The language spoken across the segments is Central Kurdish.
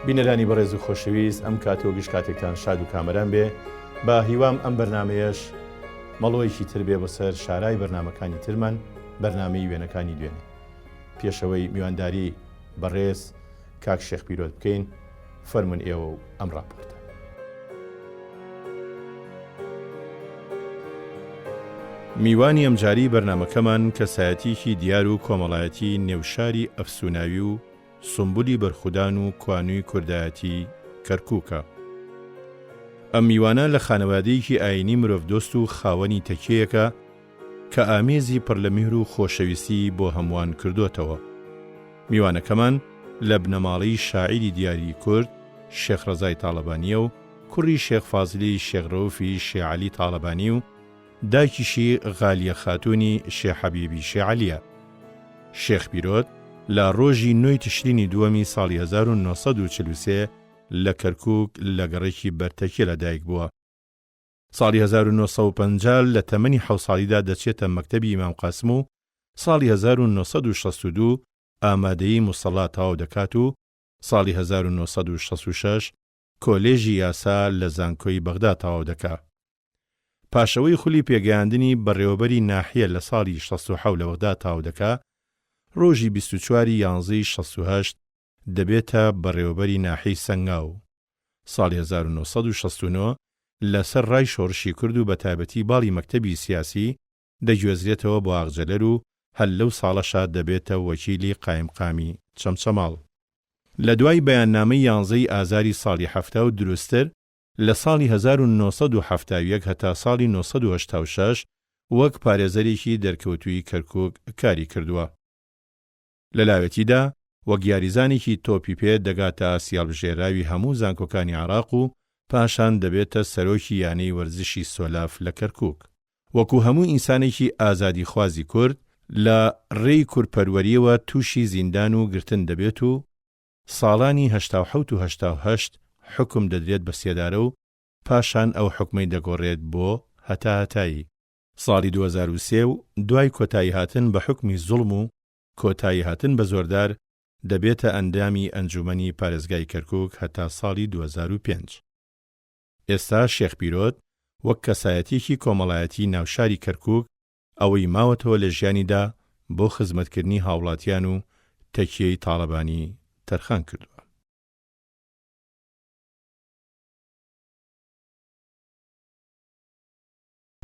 بینەرانی بەڕێز و خۆشەویست ئەم کاتۆگەش کاتێکتان شاد و کامەران بێ بە هیوام ئەم بەرنمەیەش مەڵۆیەکی تر بێ بەسەر شارای بەرنمەکانی ترمان بەرنامەی وێنەکانی دوێنێ پێشەوەی میوانداری بەڕێز کاک شێخ پیرۆت بکەین فەرمون ئێوە و ئەم راپۆرتە. میوانی ئەمجاری بەرنمەکەمان کەسایەتیکی دیار و کۆمەڵایەتی نێوشاری ئەفسوناوی و سمبولی بەرخودان و کوانووی کوردایەتی کەرکووکە. ئەم میوانە لە خانەوادەیەکی ئاینی مرۆڤدۆست و خاوەنی تەکیەکە کە ئامێزی پڕ لە میهر و خۆشەویستی بۆ هەمووان کردوتەوە. میوانەکەمان لە بنەماڵەی شاعیری دیاری کورد شێخ ڕەزای تاڵەبانیە و کوڕی شێخ فازلی شێخڕەوفی شێعەلی تاڵەبانی و دایکیشی غالیە خاتوونی شێخ حەبیبی شێعەلیە. شێخ پیرۆت لە ڕۆژی 9 تشرینی دووەمی ساڵی 1943 لە کەرکووک لە گەڕێکی بەرتەکی لەدایک بووە. ساڵی 1950 لە تەمەنی 7 ساڵیدا دەچێتە مەکتەبی ئیمام قاسم و ساڵی 1962 ئامادەیی موسەڵا تەواو دەکات و ساڵی 1966 کۆلێژی یاسا لە زانکۆی بەغدا تەواو دەکات. پاشەوەی خولی پێگەیاندنی بەڕێوەبەری ناحیە لە ساڵی 67 لە بەغدا تەواو دەکات، ڕۆژی 24 یانزەی 68 دەبێتە بەڕێوەبەری ناحیەی سەنگاو. ساڵی 1969 لەسەر ڕای شۆڕشی کرد و بەتایبەتی باڵی مەکتەبی سیاسی دەگوێزرێتەوە بۆ ئاغجەلەر و هەل لەو ساڵەشا دەبێتە وەکیلی قایمقامی چەمچەماڵ. لە دوای بەیاننامەی یانزەی ئازاری ساڵی 70 و دروستتر لە ساڵی 1970 هەتا ساڵی 1986 وەک پارێزەرێکی دەرکەوتووی کەرکووک کاری کردووە. لە لاوێتیدا وەک یاریزانێکی تۆپی پێ دەگاتە ئاسیالبژێراوی هەموو زانکۆکانی عێراق و پاشان دەبێتە سەرۆکی یانەی وەرزشی سۆلاف لە کەرکووک. وەکو هەموو ئینسانێکی ئازادی خوازی کورد لە ڕێی کورپەروەریەوە تووشی زیندان و گرتن دەبێت و ساڵانی 87 و 88 حکم دەدرێت بە سێدارە و پاشان ئەو حکمەی دەگۆڕێت بۆ هەتایی. ساڵی 2003 و دوای کۆتایی هاتن بە حکمی زوڵم و کۆتایی هاتن بە زۆردار دەبێتە ئەندامی ئەنجومەنی پارێزگای کەرکووک هەتا ساڵی 2005. ئێستا شێخ پیرۆت وەک کەسایەتێکی کۆمەڵایەتی ناوشاری کەرکووک ئەوەی ماوەتەوە لە ژیانیدا بۆ خزمەتکردنی هاوڵاتیان و تەکیەی تاڵەبانی تەرخان کردووە.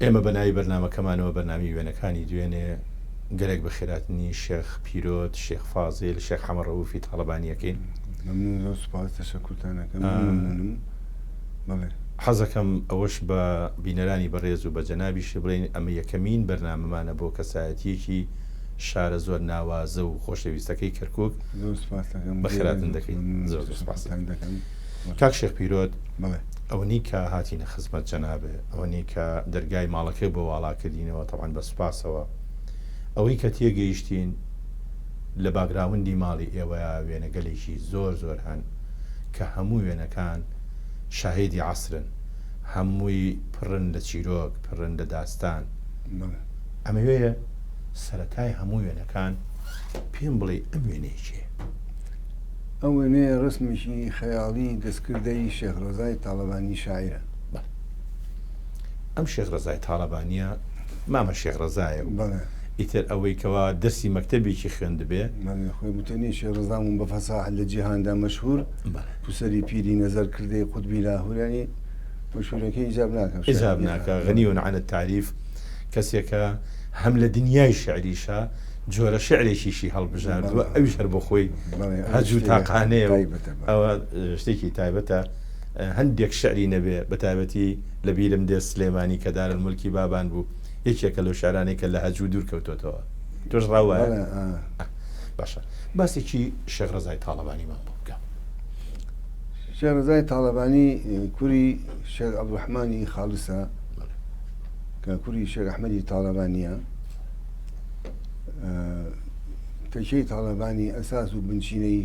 ئێمە بەناوی بەرنامەکەمانەوە بەرنامی وێنەکانی دوێنێ گەلێک بە خێراتنی شێخ پیرۆت شێخ فازل شێخ حەمەڕەوفی تاڵەبانیەکەین. حەزەکەم ئەوەش بە بینەرانی بەڕێز و بە جەنابیش بڵێن ئەمە یەکەمین بەرنامەمانە بۆ کەسایەتیەکی شارە زۆر ناوازە و خۆشەویستەکەی کەرکووک. بە خێراتن دەکەین. زۆر سوپاس دەکەم. کاک شێخ پیرۆت، ئەوە نی کە هاتینە خزمەت جەنابێ، ئەوە نی کە دەرگای ماڵەکەی بۆ واڵاکردینەوە تەبعاً بە سوپاسەوە. ئەوەی کە تێگەیشتین لە باگراوندی ماڵی ئێوەیە وێنەگەلێکی زۆر زۆر هەن کە هەموو وێنەکان شاهێدی عەسرن، هەمووی پڕن لە چیرۆک، پڕن لە داستان. ئەمەوەیە سەرەتای هەموو وێنەکان پێم بڵێ ئەم وێنەیەکێ. ئەو وێنەیە ڕسمیشی خەیاڵی دەستکردەی شێخ ڕەزای تاڵەبانی شاعیرە. ئەم شێخ ڕەزای تاڵەبانیە مامە شێخ ڕەزایە ئیتر ئەوەی کەوا دەرسی مەکتەبێکی خوێندبێ خۆی بوتنی شێخ ڕەزامون بە فەساحەت لە جیهاندا مەشهور پوسەری پیری نەزەر کردەی قوتبی لاهوورانی مەشهورەکەی ئیجاب ناکە ئیجاب ناکە غەنیون عن التعریف کەسێکە هەم لە دنیای شعریشە جۆرە شعرێکیشی هەڵبژاردووە ئەویش هەر بۆ خۆی هەجوو تاقانەیە و ئەوە شتێکی تایبەتە. هەندێک شعری نەبێ بە تایبەتی لە بیرم دێ سلێمانی کە دارالمولکی بابان بوو یەکێکە لەو شارانەی کە لە هەجوو دوور کەوتۆتەوە. تۆش ڕاوایە؟ باشە باسێکی شێخ ڕەزای تاڵەبانیمان بۆ بکە. شێخ ڕەزای تاڵەبانی کوڕی شێخ عەبدوڕەحمانی خاڵسە کە کوڕی شێخ ئەحمەدی تاڵەبانیە. تەکیەی تاڵەبانی ئەساس و بنچینەی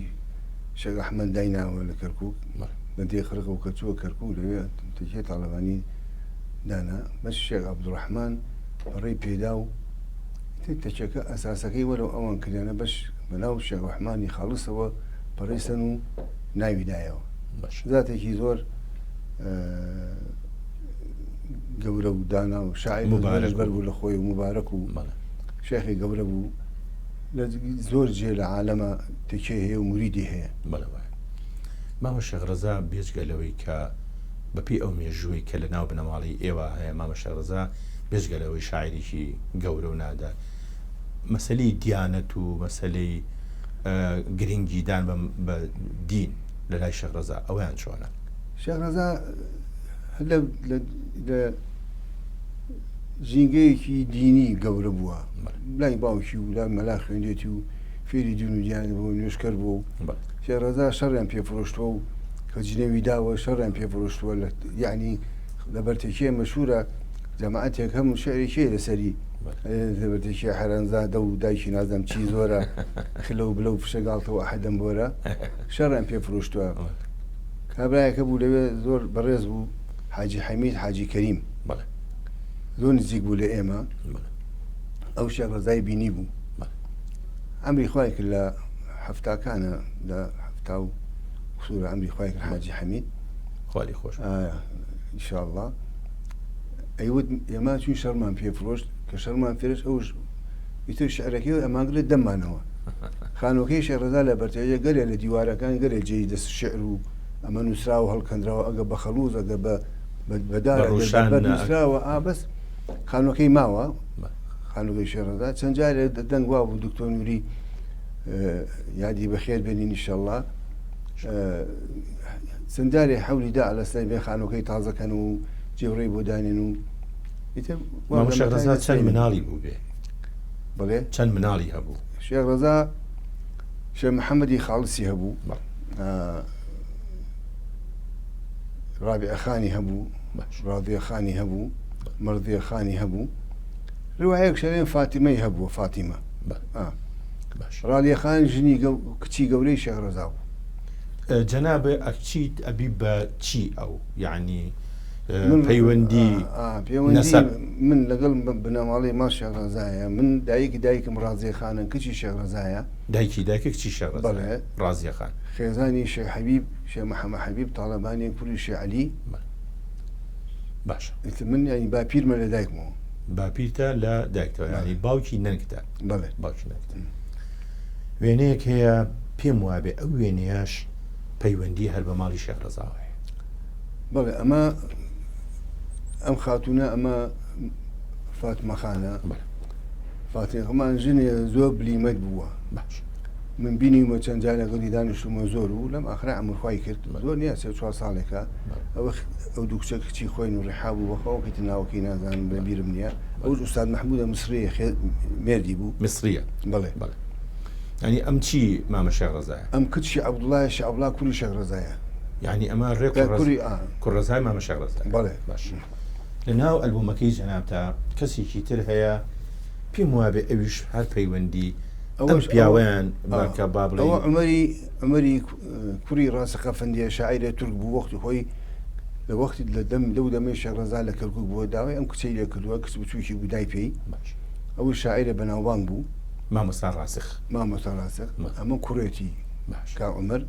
شێخ ئەحمەد دایناوە لە کەرکووک بەندێ خرقە و کەچووە کەرکووک لەوێ تەکیەی تاڵەبانی دانا. بەس شێخ عەبدوڕەحمان بەڕێی پێدا و تەکیەکە ئەساسەکەی وەرەو ئەوان کردیانە بەش بەناو شێخ ڕەحمانی خاڵسەوە پەڕێسەن و ناویدایەوە باش ذاتێکی زۆر گەورە و دانا و شاعر مبارەک بەر بوو لە خۆی و مبارەک و شێخی گەورە بوو لە زۆر جێ لە عالەمە تێکێ هەیە و موریدی هەیە. بەڵێ مامە شێخ ڕەزا بێجگەلەوەی کە بەپی ئەو مێژووی کە لە ناو بنەماڵی ئێوە هەیە مامە شێخ ڕەزا بێجگەلەوەی شاعریکی گەورە و نادا مەسەلەی دیانەت و مەسەلەی گرنگیدان بە دین لە لای شێخ ڕەزا ئەویان چۆنە؟ شێخ ڕەزا لە ژینگەیەکی دینی گەورە بووە لای باوکی و لای مەلا خوێندێتی و فێری دین و دیانە بوو نوێشکەر بوو شێخ ڕەزا شەڕیان پێفرۆشتووە و کە جنێوی داوە شەڕیان پێفرۆشتووە یعنی لە بەرتێکێ مەشهورە جەماعەتێک هەموو شعرێکی لەسەری لەبەرتێکی حەرەنزادە و دایکی نازدەم چی زۆرە خلە و بلە و فشەگاڵتەوە ئەحەدەم بۆرە شەڕیان پێفرۆشتووە. کابرایەکە بوو لەوێ زۆر بەڕێز بوو حاجی حەمید حاجی کەریم زۆر نزیک بوو لە ئێمە ئەو شێخ ڕەزای بینی بوو ئەمری خوای کرد لە هەفتاکانە لە هەفتا و سوورە ئەمری خوای کرد حاجی حەمید خوالی خۆش ئینشاءڵڵا ئەیوت ئێمە چون شەڕمان پێفرۆشت کە شەڕمان فێرش ئەوش ئیتر شعرەکەی ئەمانگرێت دەمانەوە خانۆکەی شێخ ڕەزا لە بەرتەیە گەرێ لە دیوارەکان گەرێ جێی دەست شعر و ئەمە نووسرا و هەڵکەندراوە ئەگە بە خەلووز ئەگە بەدار نووسراوە ئابەس خانۆکەی ماوە خانۆکەی شێخ ڕەزا چەند جارێ دەنگ وا بوو دکتۆر نووری یادی بەخێر بێنین ئینشەڵڵا چەندجارێ حەولی دا لەسەر بێ خانۆکەی تازەکەن و جێوڕێی بۆ دانێن و مامە شێخ ڕەزا چەند مناڵی بوو بێ؟ بڵێ چەند مناڵی هەبوو؟ شێخ ڕەزا شێخ محەممەدی خاڵسی هەبوو ڕابعەخانی هەبوو ڕاضیەخانی هەبوو مەڕدیەخانی هەبوو ڕواەیەک شەرێن فاتیمەی هەبووە فاتیمە ڕالیەخان ژنی کچی گەورەی شێخ ڕەزا بوو. جەنابە ئەچیت ئەبی بە چی ئەو یعنی پەیوەندی من لەگەڵ بنەماڵی ما شێخ ڕەزایە من دایکم ڕازیەخانن کچی شێخ ڕەزایە دایکە کچی شێخ ڕازیەخان خێزانی شێخ حەبیب شێخ محەممەد حەبیب تاڵەبانی کوڕی شێخ عەلی باشە من ینی باپیرمە لە دایکمەوە باپیرتە لە دایکتەوە ینی باوکی نەنگتە بەڵێ باوکی نەنگتە وێنەیەک هەیە پێم وابێ ئەو وێنەیەش پەیوەندی هەر بە ماڵی شێخ ڕەزاوە بەڵێ ئەمە ئەم خاتونە ئەمە فاتمەخانە فاتێخەمان ژنێ زۆر بلیمەت بووە باش من بینیمە چەند جار لەگەڵی دانیشتومە زۆر و لەم ئاخرا ئەمرخوای کرد زۆر نییە 3-4 ساڵێکە ئەو دوو کچە کچی خۆین و ڕێحا بوو بەخەوەکەیت ناوەکەی نازانم بە بیرم نییە ئەو ئوستاد مەحموودە مسریە مێردی بوو مسریە بڵێ ینی ئەم چی مامە شێخ ڕەزایە؟ ئەم کچی عەبدوڵای شێخ عەبدوڵا کوڕی شێخ ڕەزایە یعنی ئەمە ڕێ کوڕەزای مامە شێخ ڕەزایە. بەڵێ باش لە ناو ئەلبومەکەی جەنابتە کەسێکی تر هەیە پێم وابێ ئەویش هەر پەیوەندی ئەوەش پیاوەیان کە با بڵێ ئەوە عومەری کوڕی ڕاستەقەفەندیە شاعیرە تورک بوو وەختی خۆی لە وەختی لەو دەمەی شێخ ڕەزا لە کەرکووک بووە داوای ئەم کچەی لێ کردووە کچ بچووکی بودای پێی ئەوە شاعیرە بەناوبانگ بوو مامۆستا ڕاسخ ئەمە کوڕێتی کا عومەر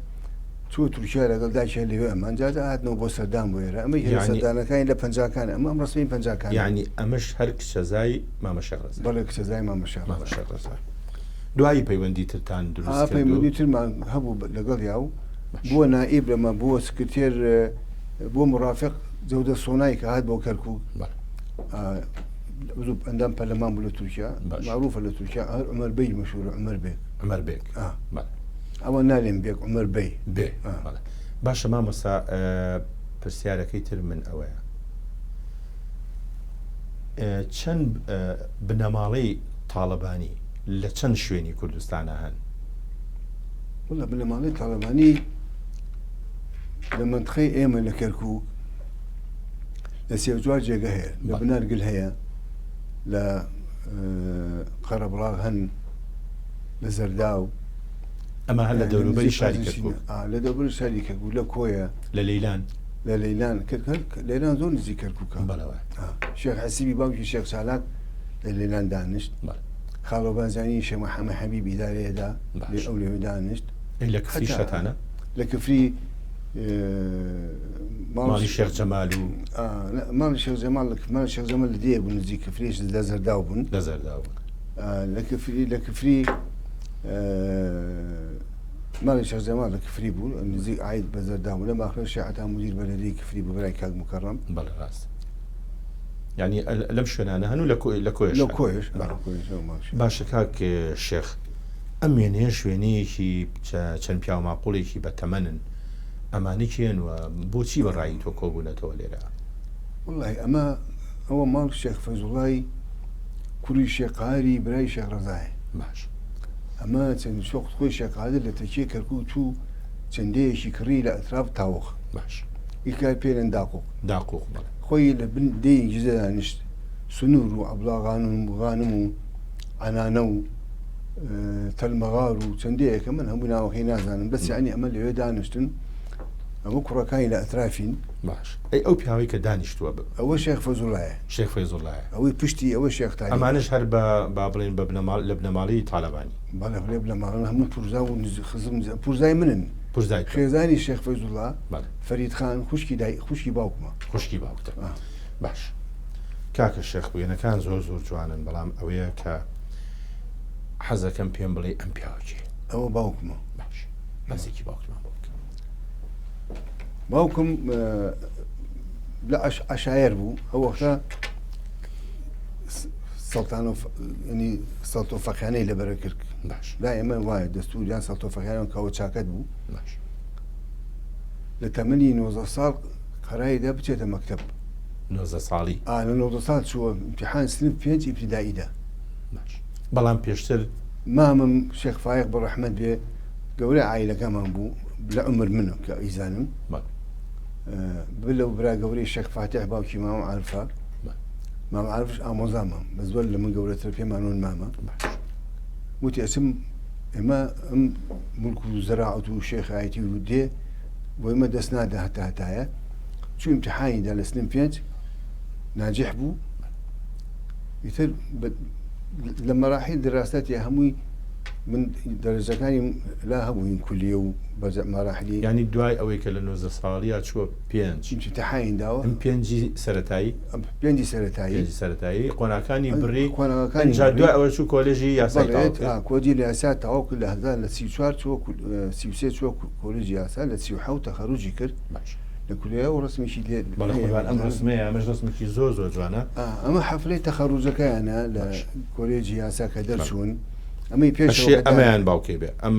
چوە تورکیا لەگەڵ داچە لەوێ ئەمان جاجە هاتنەوە بۆ سەردان بۆ ئێرە ئەمە سەردانەکانی لە پەنجاکان ئەمە ڕستمی پەنجاکان یعنی ئەمەش هەر کچەزای مامە شێخ ڕەزا بەڵێ کچەزای مامە شێخ ڕەزا دوایی پەیوەندی ترتان دروست پەیوەندی ترمان هەبوو لەگەڵ یاو بووە نائیب لەمە بووە سکرتێر بۆ مرافق جەودە سۆنای کە هات بۆ کەرکووک ئەندام پەرلەمان بوو لە تورکیا معروفە لە تورکیا هەر عومەر بەی مەشهورە عومەر بێک ئەوە نالێن بێک عومەر بەی بێ باشە مامۆستا پرسیارەکەی تر من ئەوەیە چەند بنەماڵەی تاڵەبانی لە چەند شوێنی کوردستانە هەن؟ وڵا بنەماڵەی تاڵەبانی لە منتخەی ئێمە لە کەرکووک لە سێوجوار جێگە هەیە لە بنارگل هەیە لە قەرەبڵاغ هەن لە زەرداو ئەمە هەر لە دەوروبەری شاری کەرکووک لە دەوروبەری شاری کەرکووک لە کۆیە لە لەیلان لەیلان زۆر نزیک کەرکووکە شێخ حەسیبی باوکی شێخ سالات لە لەیلان دانیشت خاڵۆ بانزانی شێخ محەممەد حەبیب ئیدارەیەدا ئەو لێوێ دانیشت لە کفری شەتانە لكفري ماڵی شێخ جەمال و لا ماڵی شێخ جەمال ماڵی شێخ جەمال لە دێ بوون نزیک کفریش لە زەرداو بوون لە زەرداو لە کفری ماڵی شێخ جەمال لە کفری بوو نزیک عید بە زەرداو بوو لە ماخر شێعەتا مدیر بەلەدەی کفری بوو بەرای کاک مکەڕەم بەڵێ ڕاست یعنی لەم شوێنانە هەنوو لە کۆیش باشە کاک شێخ ئەم وێنەیە شوێنەیەکی چەند پیا و ماقوڵێکی بە تەمەنن ئەمانی کێن و بۆچی بەڕایی تۆ کۆبوونەتەوە لێرە والله ئەوە ماڵ شێخ فەیزوڵای کوڕی شێقاری برای شێخ ڕەزایە باش ئەمە چەند شۆخ خۆی شێقادر لە تەکیە کەرکووت و چەندەیەکی کڕی لە ئەتراف تاوەخ باش ئیکار پێرن داقوق بڵێ خۆی لە بن دەی گزە دانیشت سنوور و عەبڵاغان و غانم و عەنانە و تەلمەغار و چەندەیەکە من هەموو ناوەکەی نازانم بەس یعنی ئەمە لەوێ دانیشتن ئەمە کوڕەکانی لە ئەترافین باش ئەو پیاوەی کە دانیشتووە ئەوە شێخ فەیزوڵایە شێخ فەیزوڵایە ئەوەی پشتی ئەوە شێخ تاریک ئەمانش هەر با بڵێن لە بنەماڵی تاالبانی بەڵێ بڵێ بنەماڵن هەموو پورزا و خزم پورزای منن پورزای خێزانی شێخ فەیزوڵا فەرید خان خوشکی باوکمە خوشکی باوکتە باش کاکە شێخ بووێنەکان زۆر جوانن بەڵام ئەوەیە کە حەزەکەم پێم بڵێ ئەم پیاوەکی ئەوە باوکمە باش بەسێکی باوکمان باوکم لە عەشایر بوو ئەو وەختە ینی سەڵتۆ فەقیانەی لەبەرە کرد باش لا ئێمە وایە دەستوریان سەڵتۆ فەقیانەوە کاوە چاکەت بوو باش لە تەمەنی 19 ساڵ قەرایدا بچێتە مەکتەب 19 ساڵی لە 19 ساڵ چووە امتحان سنف 5 ئیبتیدائیدا باش بەڵام پێشتر مامم شێخ فایق بەڕەحمەت بێ گەورە عایلەکەمان بوو لە عمر منە کە ئیزانم بلە و برا گەورەی شێخ فاتح باوکی مام عارفە مام عارفش ئامۆزامە بە زۆر لە من گەورەتر پێمانۆن مامە وتی ئەچم ئێمە ئەم مولک و زەراعەت و شێخایەتی و دێ بۆ ئێمە دەست نادا هەتایە چوو امتحانیدا لە سنم 5 ناجح بوو ئیتر لە مەراحیل دراستەتی هەمووی من دەرەجەکانی لا هەبووین کولیە و بە مەراحلی ینی دوای ئەوەی کە لە 19 ساڵیا چووە 5 امتحانی داوە پێنجی سەرەتایی پێنجی سەرەتایی قۆناکانی بڕی قۆناکانی دوای ئەوە چوو کۆلێژی یاسای کۆدی لە یاسا تەواو لە 1934 چووە 33 چووە کۆلێژی یاسا لە 37 تەخەروجی کرد لە کولێ و ڕسمیشی لێ ئەم ڕسمەیە ئەمەش ڕسمێکی زۆر جوانە ئەمە حەفلەی تەخەروجەکەیانە لە کۆلێژی یاسا کە دەرچوون ئەمەی پێش ئەمەیان باوکێ بێ ئەم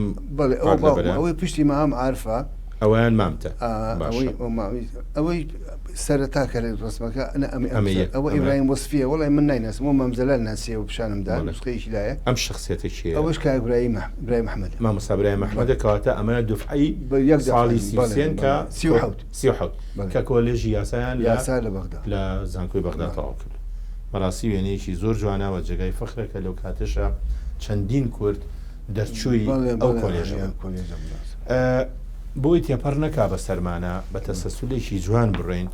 ئەوەی پشتی مام عارفە ئەویان مامتە ئەوەی سەرەتا کە ڕسمەکە ئەوە ئیبراهیم وەسفیە وەڵی من نایناسم مەمزەلال ناسیە و پیشانمدا نسخەیەکی لایە ئەم شخصیەتێکی ئەوەش کە ئیبراهیم محەممەد مامۆستا ئیبراهیم محەممەد کەواتە ئەمە دوفعی ساڵی 37 کە کۆلێژی یاسایان یاسا لە بەغدا لە زانکۆی بەغدا تەواو کرد بەڕاستی وێنەیەکی زۆر جوانەوە جێگای فەخرەکە لەو کاتەشە چەندین کورد دەرچووی ئەو کۆلێژە بۆی تێپەڕ نەکا بە سەرمانە بە تەسەسولێکی جوان بڕێن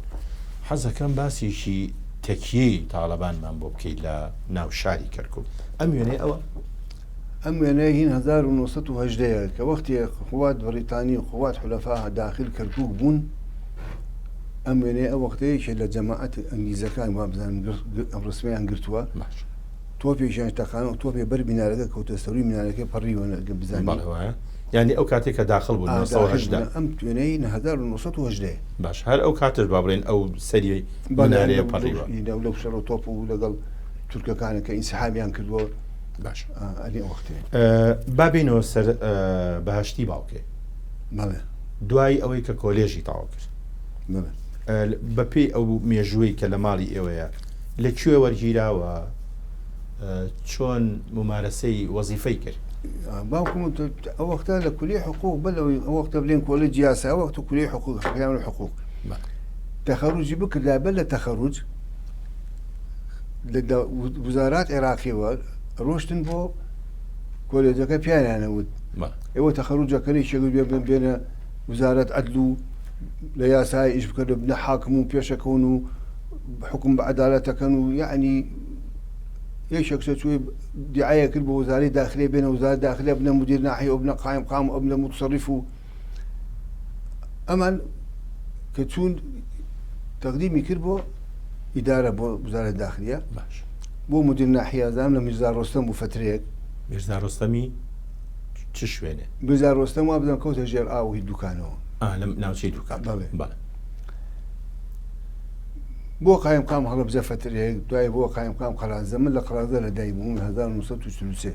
حەزەکەم باسێکی تەکیەی تاالبانمان بۆ بکەیت لە ناو شاری کەرکووک ئەم وێنەی ئەوە ئەم وێنەیە هین 1970 کە وەختی خوات بریتانی و خوات حولەفا داخل کەرکووک بوون ئەم وێنەیە ئەو وەختەیەکی لە جەماعەت ئەنگلیزەکان وا بزانم ئەم ڕسمیان گرتووە تۆپێکیان تەقانەوە تۆپێ بەر بینارەکە کەوتە سەروی مینارەکەی پەڕیوە بزانین یعنی ئەو کاتێک کە داخل بوون 1970 ئەم توێنەی 1970 باش هەر ئەو کاتش با بڵێن ئەو سەری بنارەیە پەڕیوە لەو شەڕ و تۆپ و لەگەڵ تورکەکانە کە ئینسحابیان کردووە باش ئەلی وەختێ بابینەوە سەر بەهشتی باوکێ دوای ئەوەی کە کۆلێژی تاوا کرد بەپێی ئەو مێژووی کە لە ماڵی ئێوەیە لەکوێ وەرگیراوە چۆن ممارەسەی وەزیفەی کرد باوکم ئەو وەختە لە کولی حقوق بەلەوەی ئەو وەختە بڵێن کۆلێجی یاسا ئەو وەختە کولی حقوق حقیان و حقوق تەخەروجی بکرد بەر لە تەخەروج لە وزارات عێراقیەوە ڕۆشتن بۆ کۆلێجەکە پیانیانەوت ئێوە تەخەروجەکەنی شێگوت بێنە وزارەت عەدل و لە یاسای ئیش بکرد بنە حاکم و پێشەکەون و حکم بە عەدالەتەکەن و یعنی یەکێک چووی دیعایە کرد بە وزارەی داخلێ بێنە وزارەت داخلێ بنە مدیر ناحیە و بنە قایم قام و بنە متصرف و ئەمان کە چوون تەقدیمی کرد بۆ ئیدارە بۆ وزارە داخلیە باش بۆ مدیر ناحیەزانام لە میرزا ڕۆستەم بوو فترەیەک میرزا ڕۆستەمی چ شوێنێ میرزا ڕۆستەم وا بدەن کەوتە ژێر ئاوی دوکانەوە لەم ناوچەی دوکان بەڵێ بۆ قایمقام هەڵە بزە فترەیەک دوای بۆ قایمقام قەرازە من لە قەرازە لە دایک بووم 1943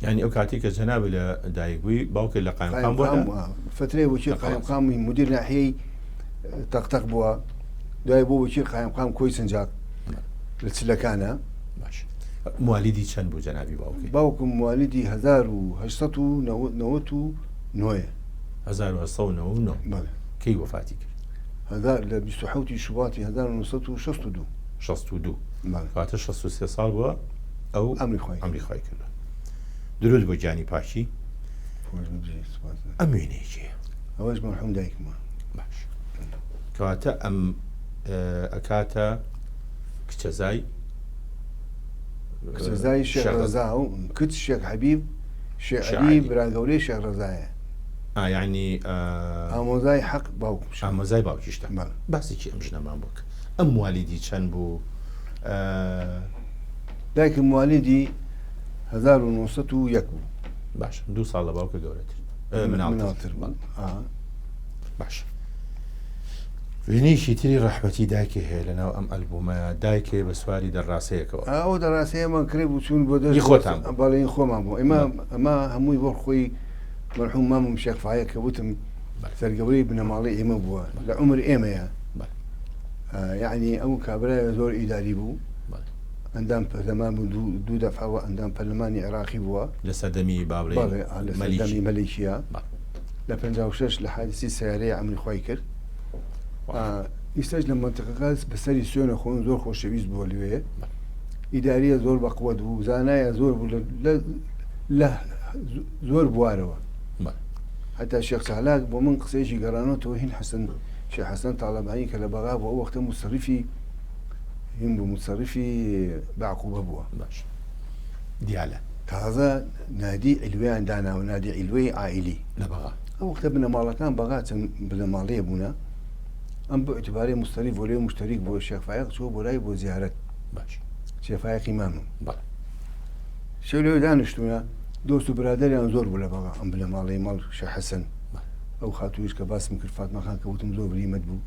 یعنی ئەو کاتی کە جەناب لە دایکبووی باوکە لە قایمقام بووە فترەیە وەکیل قایمقامی مدیر ناحیەی تەقتەق بووە دوای بۆ وەکیل قایمقام کۆی سنجاق لە چلەکانە باش موالیدی چەند بوو جەنابی باوکەی باوکم موالیدی 1999 1999 بەڵێ کەی وەفاتی کرد لە 27 شوباتی 1962 62 بەڵێ کاتە 63 ساڵ بووە ئەو ئەمری خوای کردە درود بۆ گیانی پاشی ئەم وێنەیەکێ ئەوەش مەرحوم دایکمە باش کەواتە ئەم ئەکاتە کچەزای شێخ ڕەزا و کچ شێخ حەبیب شێخ عەلی براگەورەی شێخ ڕەزایە یعنی ئامۆزای حەق باوکم ئامۆزای باوکیشتە باسێکی ئەم ژنەمان بووکە ئەم موالیدی چەند بوو دایکم موالیدی 1901 بوو باش 2 ساڵ لە باوکە گەورەتر مناڵتر باش وێنەیەکی تری ڕەحمەتی دایکێ هەیە لەناو ئەم ئەلبومە دایکێ بە سواری دەڕاستەیەکەوە ئەو دەڕاستەیەمان کرێ بوو چوون بۆ دەست خۆتان بەڵێن خۆمان بوو ئەمە هەمووی بۆ خۆی مەرحوم مامم شێخ فایە کە وتم سەرگەورەی بنەماڵی ئێمە بووە لە عمر ئێمەیە یعنی ئەو کابرایە زۆر ئیداری بوو ئەندام پەرلەمان بوو دوو دەفعەوە ئەندام پەرلەمانی عێراقی بووە لە سەردەمی باڵێ مەلیکی مەلیکیە لە 56 لە حادیسی سیارەیە ئەمری خوای کرد ئیستاش لە منتەقەکە بەسەری سوێنە خۆن زۆر خۆشەویست بووە لێوێ ئیداریە زۆر بەقوەت بوو زانایە زۆر بوو لە زۆر بوارەوە حتا شێخ چالاک بۆ من قسەیەکی گەڕانەوە هین حەسەن شێخ حەسەن تاڵەبانی کە لە بەغا بۆ ئەو وەختە مصرفی هین بوو مصرفی بەعقوبە بووە باش دیالە تازە نادی عیلوەیان داناوە نادی عیلوەی عائیلی لە بەغا ئەو وەختە بنەماڵەکان بەغا چەند بنەماڵەیە بوونە ئەم بۆ ئێتیباری مستەری بۆ لێ مشتەریک بۆ شێخ فایق چوە بۆ لای بۆ زیارەت باش شێخ فایقی مامم بەڵێ شێو لێ دانیشتوونە دۆست و برادەریان زۆر بوو لە بەغا ئەم بنەماڵەی ماڵ شێخ حەسەن ئەو خاتوویش کە باسم کرد فاتمەخان کە وتم زۆر بریمەت بوو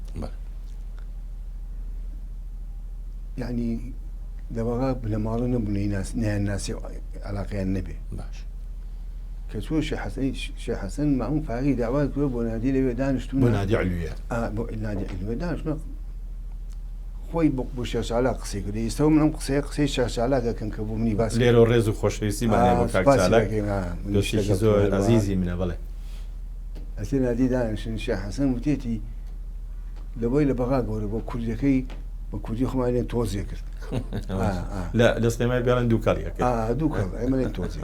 یعنی لە بەغا بنەماڵە نەبوو نەیان ناسی عەلاقەیان نەبێ باش کە چوە شێخ حەسەن ماموو فاقی داوای کرد بۆ نادی لەوێ دانیشتوونە بۆ نادی عیلویە بۆ نادی عیلوێ دانیشتوونە خۆی بۆ شێخ چالاک قسەی کرد ئێستا من ئەم قسەی شێخ چالاکە کەم کە بۆ منی باسی لێرە ڕێز و خۆشەویستیمانێ بۆ کاک چالاک دۆستێکی زۆر عەزیزی منە بەڵێ ئەسێ نادی دانیشتن شێخ حەسەن وتێتی لەبۆی لە بەغا گەورە بۆ کوردەکەی بە کوردی خۆمانێن تۆزیە کرد لە سلێمانی بیاڵێن دوو کاڵیەکە دوو کاڵ ئێمەڵێن تۆزی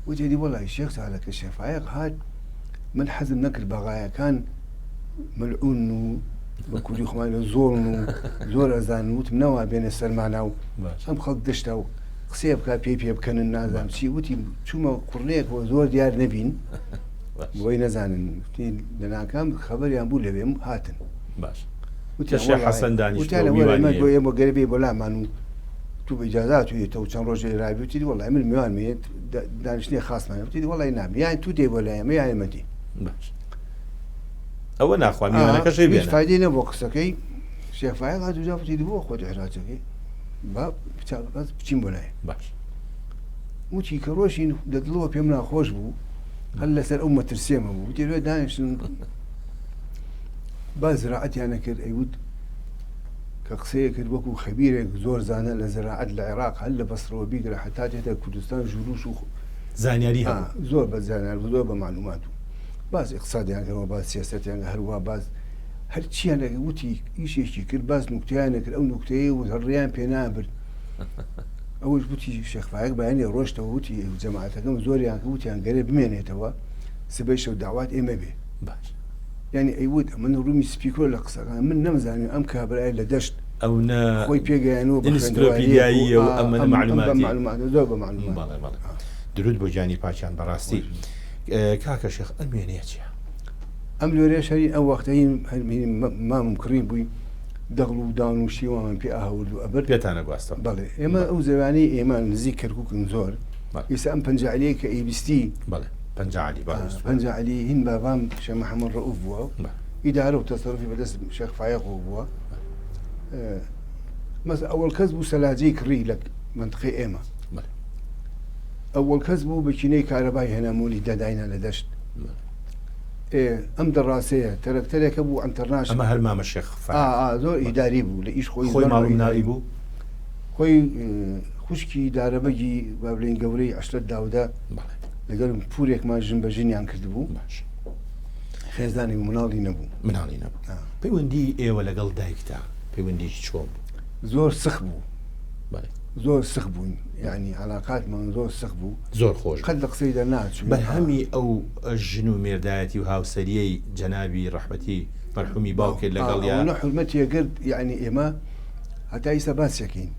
وتێتی وەڵی شێخ چالاکە شێخ فایق هات من حەزم نەکرد بەغایەکان مەلعون و بە کوردی خۆمانە زۆرن و زۆر ئەزان وتم نەوا بێنە سەرمانە و ئەم خەڵک دەشتا و قسێ بکات پێی پێ بکەنن نازانم چی وتی چوومە قوڕنەیەک بۆ زۆر دیار نەبین بۆی نەزانن لە ناکام خەبەریان بوو لەوێم هاتن باش شێخ حەسەن دانیشتووە ئێمە گەرەبێ بۆ لامان و تو بە ئیجازات توێتەوە چەند ڕۆژێ رابوتی وڵای من میوان مێت دانیشتنی خاصمان وتی وڵی نامی یان تو دێ بۆ لای ئێمە یان ئێمە دێ باش ئەوە ناخوا میوانەکەشەی بێنە فایدەی نەبوو قسەکەی شێخ فایق هات دوجا وتی بۆ خۆت عێراقەکەی با بچین بۆ لای باش وتی کە ڕۆژین دەدڵەوە پێم ناخۆش بوو هەر لەسەر ئەو مەترسێمە بوو وتی لێ دانیشتن با زراعەتیانە کرد ئەیوت کە قسەیە کرد وەکو خەبیرێک زۆر زانە لە زراعەت لە عێراق هەر لە بەسڕەوە بیگرە حتا تێتە کوردستان ژوروش و زانیاری زۆر بە زانیار زۆر بە معلومات و باز اقتصادیان کردەوە باز سیاسەتیان هەروە باز هەرچیان لە وتی ئیشێکی کرد باز نوکتیانە کرد ئەو نوکتەیە و هەڕێیان پێ نابرد ئەوش وتی شێخ فایق بەیانی ڕۆشتەوە وتی جەماعەتەکەم زۆریان کە وتیان گەرە بمێنێتەوە سبەی شەو داوات ئێمە بێ باش یعنی ئەیوت من ڕوومی سپیکۆر لە قسەکان من نەمزانیم ئەم کابرای لە دەشت ئەو خۆی پێگەیانەوە ئینسترۆپیدیایی و ئەمە معلومات زۆر بە معلومات. درود بۆ گیانی پاکیان بەڕاستی کاکە شێخ ئەم وێنەیە چییە؟ ئەم لێرە شەری ئەو وەختەی مامم کڕی بووی دەغڵ و داون و شیوان پێ ئاهەورد و ئەبەر پێتانە گواستە بەڵێ ئێمە ئەو زەوانەی ئێمە نزیک کەرکووکن زۆر ئێستا ئەم پەنجعەلیە کە ئیبیستی بەڵێ پەنجعەلی پەنجعەلی هین بابام شێخ محەممەد ڕەئوف بووە ئیدارە و تەسەڕوفی بەدەست شێخ فایەقۆ بووە مەسە ئەوەڵ کەس بوو سەلاجەی کڕی لە منطقەی ئێمە ئەوەڵ کەس بوو بەچینەی کارەبای هێنامۆلی دەداینە لە دەشت ئەم دەڕاستەیە تەرەکتەرێکە بوو ئەنتەرناش ئەمە هەرمامە شێخ زۆر ئیداری بوو لە ئیش خۆی خۆی ماڵی بوو خۆی خوشکی دارەبەگی بابلین گەورەی عشرەت داودا لەگەڵ پورێکمان ژن بە ژنیان کرد بوو خێزانی مناڵی نەبوو پەیوەندی ئێوە لەگەڵ دایکتا پەیوەندیی چۆن زۆر سخ بوو زۆر سخ بوون یعنی علاقاتمان زۆر سخ بوو زۆر خۆش قەت لە قسەی دەرناچوو بەرهەمی ئەو ژن و مێردایەتی و هاوسەریەی جەنابی ڕەحمەتی مەرحومی باوکێت لەگەڵیان حرمەتیەگەرد یعنی ئێمە هەتا ئیستا باسیەکەین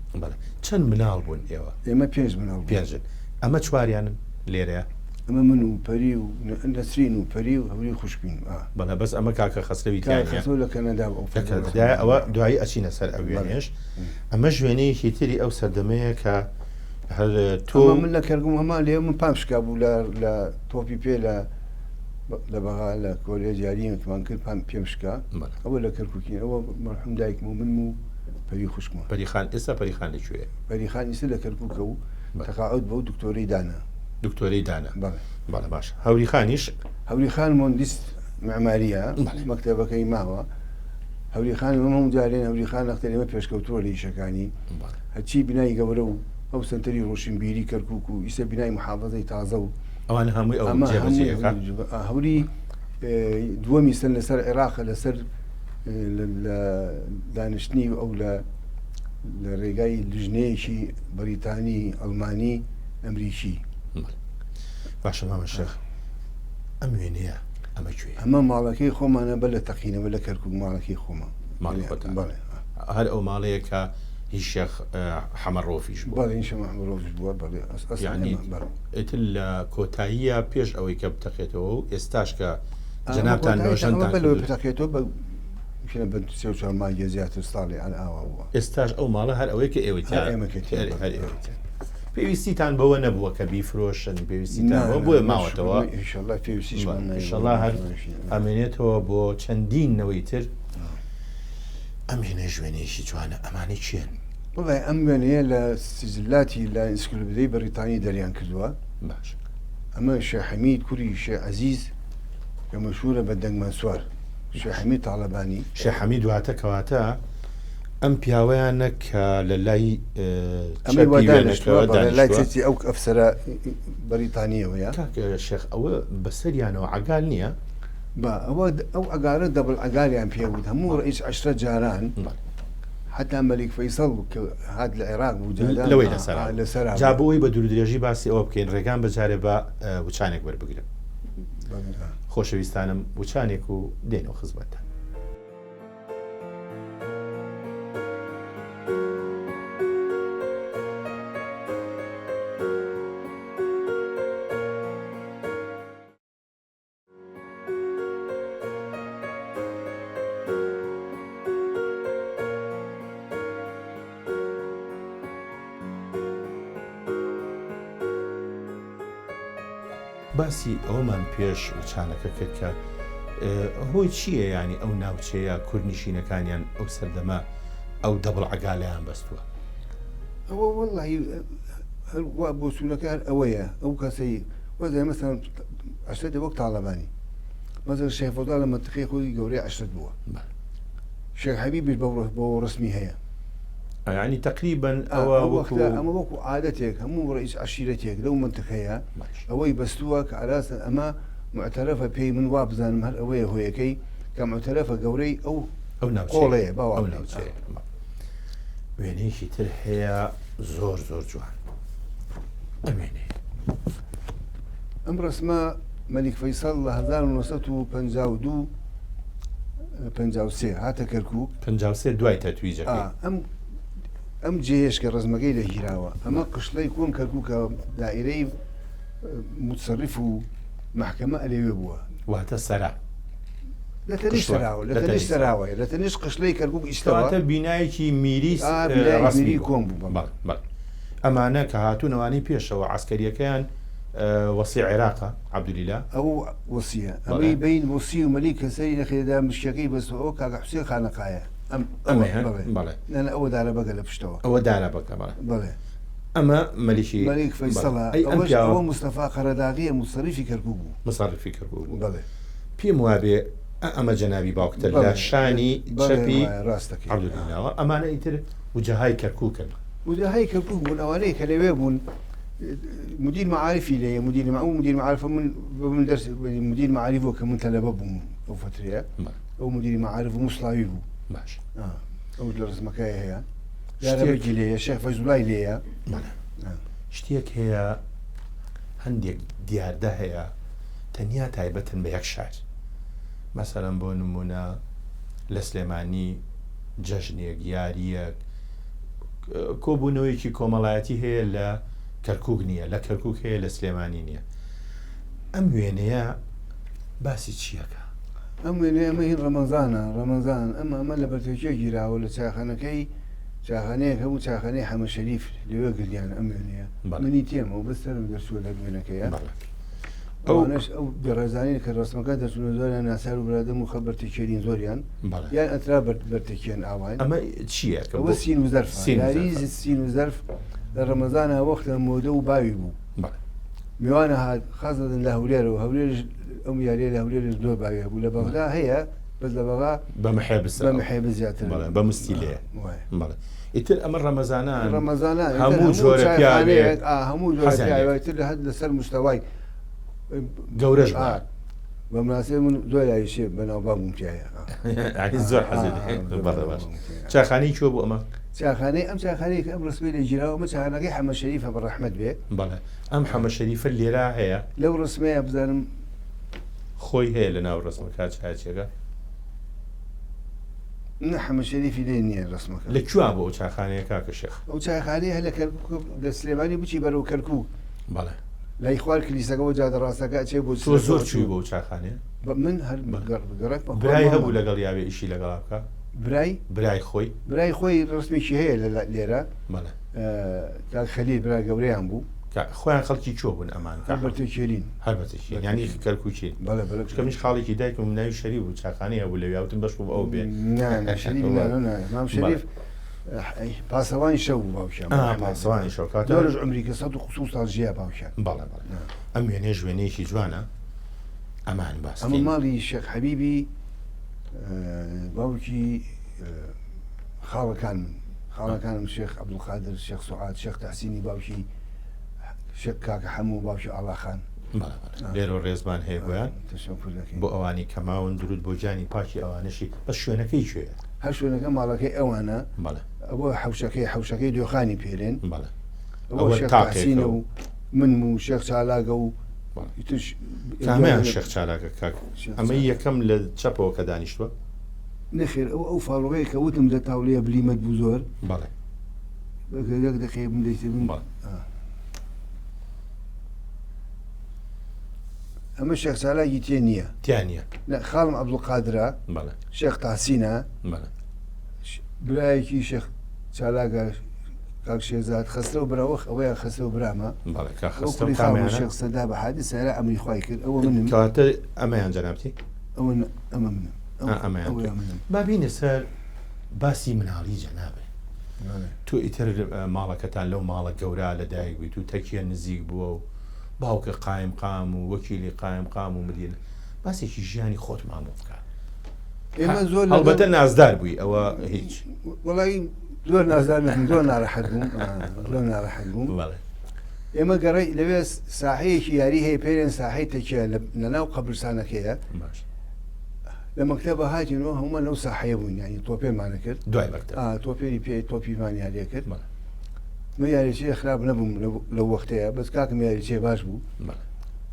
چەند مناڵ بوون ئێوە ئێمە 5 مناڵ پێنجن ئەمە چواریانن لێرەیە ئەمە من و پەری و نەسرین و پەری و هەوری خوشبین بەڵێ بەس ئەمە کاکە خەسرەوی لە کەنەدا ئەوە دوایی ئەچینە سەر ئەو وێنێش ئەمە ژوێنەیەکی تری ئەو سەردەمەیە کە هەر تۆ من لە کەرگوم ئەمە لێ من پامشکا بوو لە تۆپی پێ لە بەغا لە کۆلێ جاریەکمان کرد پێمشکا ئەوە لە کەرکووکین ئەوە مەرحوم دایکم و من و پەری خوشکمە پەریخان ئێستا پەریخان لەکوێ پەریخان ئێستا لە کەرکووکە و تەقاعود بە و دکتۆرەی دانا دکتۆرەی دانا بەڵێ باش هەوری خانیش هەوری خان مۆندیست معماریە مەکتەبەکەی ماوە هەوری خان هەموو جارێن هەوری خان لەختەر ئێمە پێشکەوتووە لە ئیشەکانی هەرچی بینایی گەورە و ئەو سنتەری ڕۆشنبیری کەرکووک و ئیسە بینای محافەزەی تازە و ئەوان هەمووی ئەو جێبەجێەکە هەوری دووەمی سن لەسەر عێراقە لەسەر دانیشتنی ئەو لە ڕێگای لیژنەیەکی بەریتانی ئەڵمانی ئەمریکی باشە مامە شێخ ئەم وێنەیە ئەمە کوێ ئەمە ماڵەکەی خۆمانە بە لە تەقینەوە لە کەرکووک ماڵەکەی خۆمە هەر ئەو ماڵەیە کە هیچ شێخ حەمەڕۆفیش بوو بەڵێ حەمەڕۆفیش بووە بەڵێ ئیتر لە کۆتاییە پێش ئەوەی کە بتەقێتەوە و ئێستاش کە جەنابتان ڕۆژەنتان بتەقێتەوە بە 3-4 مانگە زیاتر ساڵی ئاوا بووە ئێستاش ئەو ماڵە هەر ئەوەی کە ئێوەی پێویستیتان بەوە نەبووە کە بیفرۆشن پێویستیتان بۆیە ماوەتەوە ئینشەڵا هەر ئەمێنێتەوە بۆ چەندینەوەی تر ئەمێنە ژوێنێکی جوانە ئەمانەی چێن وڵای ئەم وێنەیە لە سیزلاتی لە ئینسکلوبدەی بەریتانی دەریان کردووە باش ئەمە شێخ حەمید کوڕی شێخ عەزیز کە مەشهورە بە دەنگمان سوار شێخ حەمید تاڵەبانی شێخ حەمید واتە کەواتە ئەم پیاوەیانە کە لە لای لای ئەو ئەفسەرە بەریتانیەوەیە شێخ ئەوە بەسەریانەوە عەگال نییە ئەوە ئەو ئەگارە دەبڵ ئەگاریان پێوت هەموو ڕئیس 10 جاران حتا مەلیک فەیسەڵ هات لە عێراق بوو لەوەی لەسەر جابەوەی بە دوورودرێژی باسی ئەوە بکەین ڕێگان بەجارێ بە وچانێک وەربگرن خۆشەویستانم وچانێک و دێنەوە خزمەتتان باسی ئەومان پێش وچانەکە کرد کە هۆی چییە ینی ئەو ناوچەیە کوردنشینەکانیان ئەو سەردەمە ئەو دەبڵ عەگالیان بەستووە ئەوە وەڵڵاهی وا بۆ سوولەکان ئەوەیە ئەو کەسەی وەزای مەسەڵەن عەشرەتێ وەک تاڵەبانی مەسەڵەن شێخ فەوزا لە مەنتیقەی خۆی گەورەی عەشرەت بووە شێخ حەبیبیش بۆ ڕسمی هەیە ینی تقریبەن ئەمە وەکو عادەتێک هەموو ڕئیس عەشیرەتێک لەو مەنتیقەیە ئەوەی بەستووە کە ئالاسن ئەمە معتەرەفە پێی من وا بزانم هەر ئەوەیە هۆیەکەی کە معتەرەفە گەورەی ئەو قۆڵەیە باوە ناوچەیە وێنەیەکی تر هەیە زۆر جوان ئەمێنێ ئەم ڕسمە مەلیک فەیسەڵ لە 1952 هاتە کەرکووک 53 دوای تەتویجەکەی ئەم جێهێشکە ڕزمەکەی لە هیراوە ئەمە قشلەی کۆن کەرکووکە دائیرەی متصرف و محکەمە ئەلێوێ بووە واتە سەرا لە تەنیش سەراوە لە تەنیش قشلەی کەرکووک ئیستەوە بینایەکی میری ڕسمی کۆم بوو ئەمانە کە هاتوونەوانی پێشەوە عسکەریەکەیان وەسی عێراقە عەبدولیلا ئەو وەسیە ئەمەی بین وەسی و مەلی کەسەری نەخێدا مشکەکەی بەستەوە کاکە حوسێن خانەقایە ئەمە ئەوە دارە بەگە لە پشتەوە ئەوە دارە بەکە بڵێ ئەمە مەلیکی مەلیک فەیسەڵە ئەوە مستەفا قەرەداغیە مصەرریفی کەرکووک بوو مصەرریفی کەرکووک بوو بڵێ پێم وابێ ئەمە جەنابی باوکتر لە شانی چەپی ڕاستەکەی عەبدولیلاوە ئەمانە ئیتر وجەهای کەرکووکن وجەهای کەرکووک بوون ئەوانەیە کە لەوێ بوون مدير معارفي لي مدير معارف من درس مدير معارف وكمن تلبب او فتريه او مدير معارف مصلاوي بو ماشي او درس مكايه هي يا ربي لي الشيخ فيصل الله لي شتيك هي عندك ديار ده هي تنيا تايبة بيك شعر مثلا بو نمونا لسليماني جەژنێک یاریەک کۆبوونەوەیکی کۆمەڵایەتی هەیە لە کەرکووک نییە لە کەرکووک هەیە لە سلێمانی نییە ئەم وێنەیە باسی چیەکە ئەم وێنەیە ئەمە هین ڕەمەزان ئەمە لە بەرتێکێ گیراوە لە چاخانەکەی چاخانەیەک هەموو چاخانەی حەمە شەریف لەوێ گریان ئەم وێنەیە منی تێمەوە بەستەرم دەرچووە لە وێنەکەیە ئەوانەش ئەو بێڕێزانین کە ڕستمەکە دەچونە زۆریان ناسار و برادەم و خە بەرتێکێرین زۆریان یان ئەترا بەرتێکێن ئاوان ئەمە چییە ئەوە سین و زەرف یاریز سین و زەرف لە ڕەمەزانە وەختە مۆدە و باوی بوو میوانە هات خازدن لە هەولێرە و هەولێرش ئەم یاریە لە هەولێرش زۆر باوی هەبوو لە بەغدا هەیە بەس لە بەغا بەمحێب زیاتر بە مستیلەیە ئیتر ئەمە ڕەمەزانان هەموو جۆرە پیاوێک هەموو جۆرە پیاوێتر لە هەد لەسەر مستەوای گەورەش بە مناسبەی من زۆر یاریشێ بەناوبانگ بووم تایە زۆر حەزی باش چاخانەی کێ بوو ئەمە چاخانەی ئەم چاخانەی کە ئەم ڕسمی لێ گیراوە ئەمە چاخانەکەی حەمە شەریفە بەڕەحمەت بێ بەڵێ ئەم حەمە شەریفە لێرە هەیە لەو ڕسمەیە بزانم خۆی هەیە لە ناو ڕسمەکە چاچێکە نە حەمە شەریفی لێ نییە ڕسمەکە لەکوێ بۆ ئەو چاخانەیە کاکە شێخ ئەو چاخانەیە هە لە کەرکووک لە سلێمانی بچی بەرەو کەرکووک بەڵێ لای خوار کلیسەکەەوە جادە ڕاستەکە چێ بۆ زۆر چووی بۆ چاخانەیە من هەر برای هەبوو لەگەڵ یاوێ ئیشی لەگەڵا بکە برای خۆی ڕستمێکی هەیە لێرە کاک خەلیل برای گەورەیان بوو خۆیان خەڵکی چۆ بوون ئەمان هەربەرتێکێرین هەربەرتێکێرین یعنی کەرکووچین بەڵێ منیش خاڵێکی دایکم ناوی شەریف بوو چاخانەیە بوو لە ویاوتم بەش بوو ئەو بێ مام شەریف پاسەوانی شەو بوو باوکیان پاسەوانی شەو زۆرش ئەمریکا 100 ساڵ ژیا باوکیان بەڵێ ئەم وێنەیە وێنەیەکی جوانە ئەمان باس ئەمە ماڵی شێخ حەبیبی باوکی خاڵەکانم شێخ عەبدولقادر شێخ سوعاد شێخ تەحسینی باوکی شێخ کاکە حەموو باوکی ئاڵاخان لێرە ڕێزمان هەیە بۆیان بۆ ئەوانی کەماون درود بۆ جانی پاکی ئەوانشی بەس شوێنەکەی کوێیە هەر شوێنەکە ماڵەکەی ئەوانە ئەوە حوشەکەی دۆخانی پێرێن ئەوە شێخ تەحسینە و من و شێخ چالاگە و کامیان شێخ چالاگە کاک ئەمە یەکەم لە چەپەوە کە دانیشتووە نەخێر ئەو فاڵۆغەیە کە وتم لە تاولەیە بلیمەت بوو زۆر بەڵێ یەک دەقەیە بم دەیتبن ئەمە شێخ چالاگی تێ نییە تیانە خاڵم عەبدولقادرە شێخ تاسینە برایەکی شێخ چالاگە کاک شێزاد خەستە و براوەخ ئەوەیە خەستە و برامە شێخ سەدا بە حادی سارە ئەمری خوای کرد ئەوە منم کەواتە ئەمەیان جەنابەتی ئەوە ئەمە منم بابینە سەر باسی مناڵی جەنابێ تۆ ئیتر ماڵەکەتان لەو ماڵە گەورە لە دایک بوویت و تەکیە نزیک بووە و باوکە قایم قام و وەکیلی قایم قام و مدیرە باسێکی ژیانی خۆت مامۆ بکات هەڵبەتە نازدار بووی ئەوە هیچ وەڵی زۆر نازدار زۆر ناڕەحەت بووم ئێمە گەڕی لەوێ ساحەیەکی یاری هەیە پێرێن ساحەی تەکیە لەناو قەبرستانەکەیە لە مەکتەبە هاتینەوە هەمومان لەو ساحەیە بووین ینی تۆپێمان کرد دوای تۆپێری پێ تۆپیمان یاریە کرد من یاریچێ خراپ نەبووم لەو وەختەیە بەس کاکەم یاریچێ باش بوو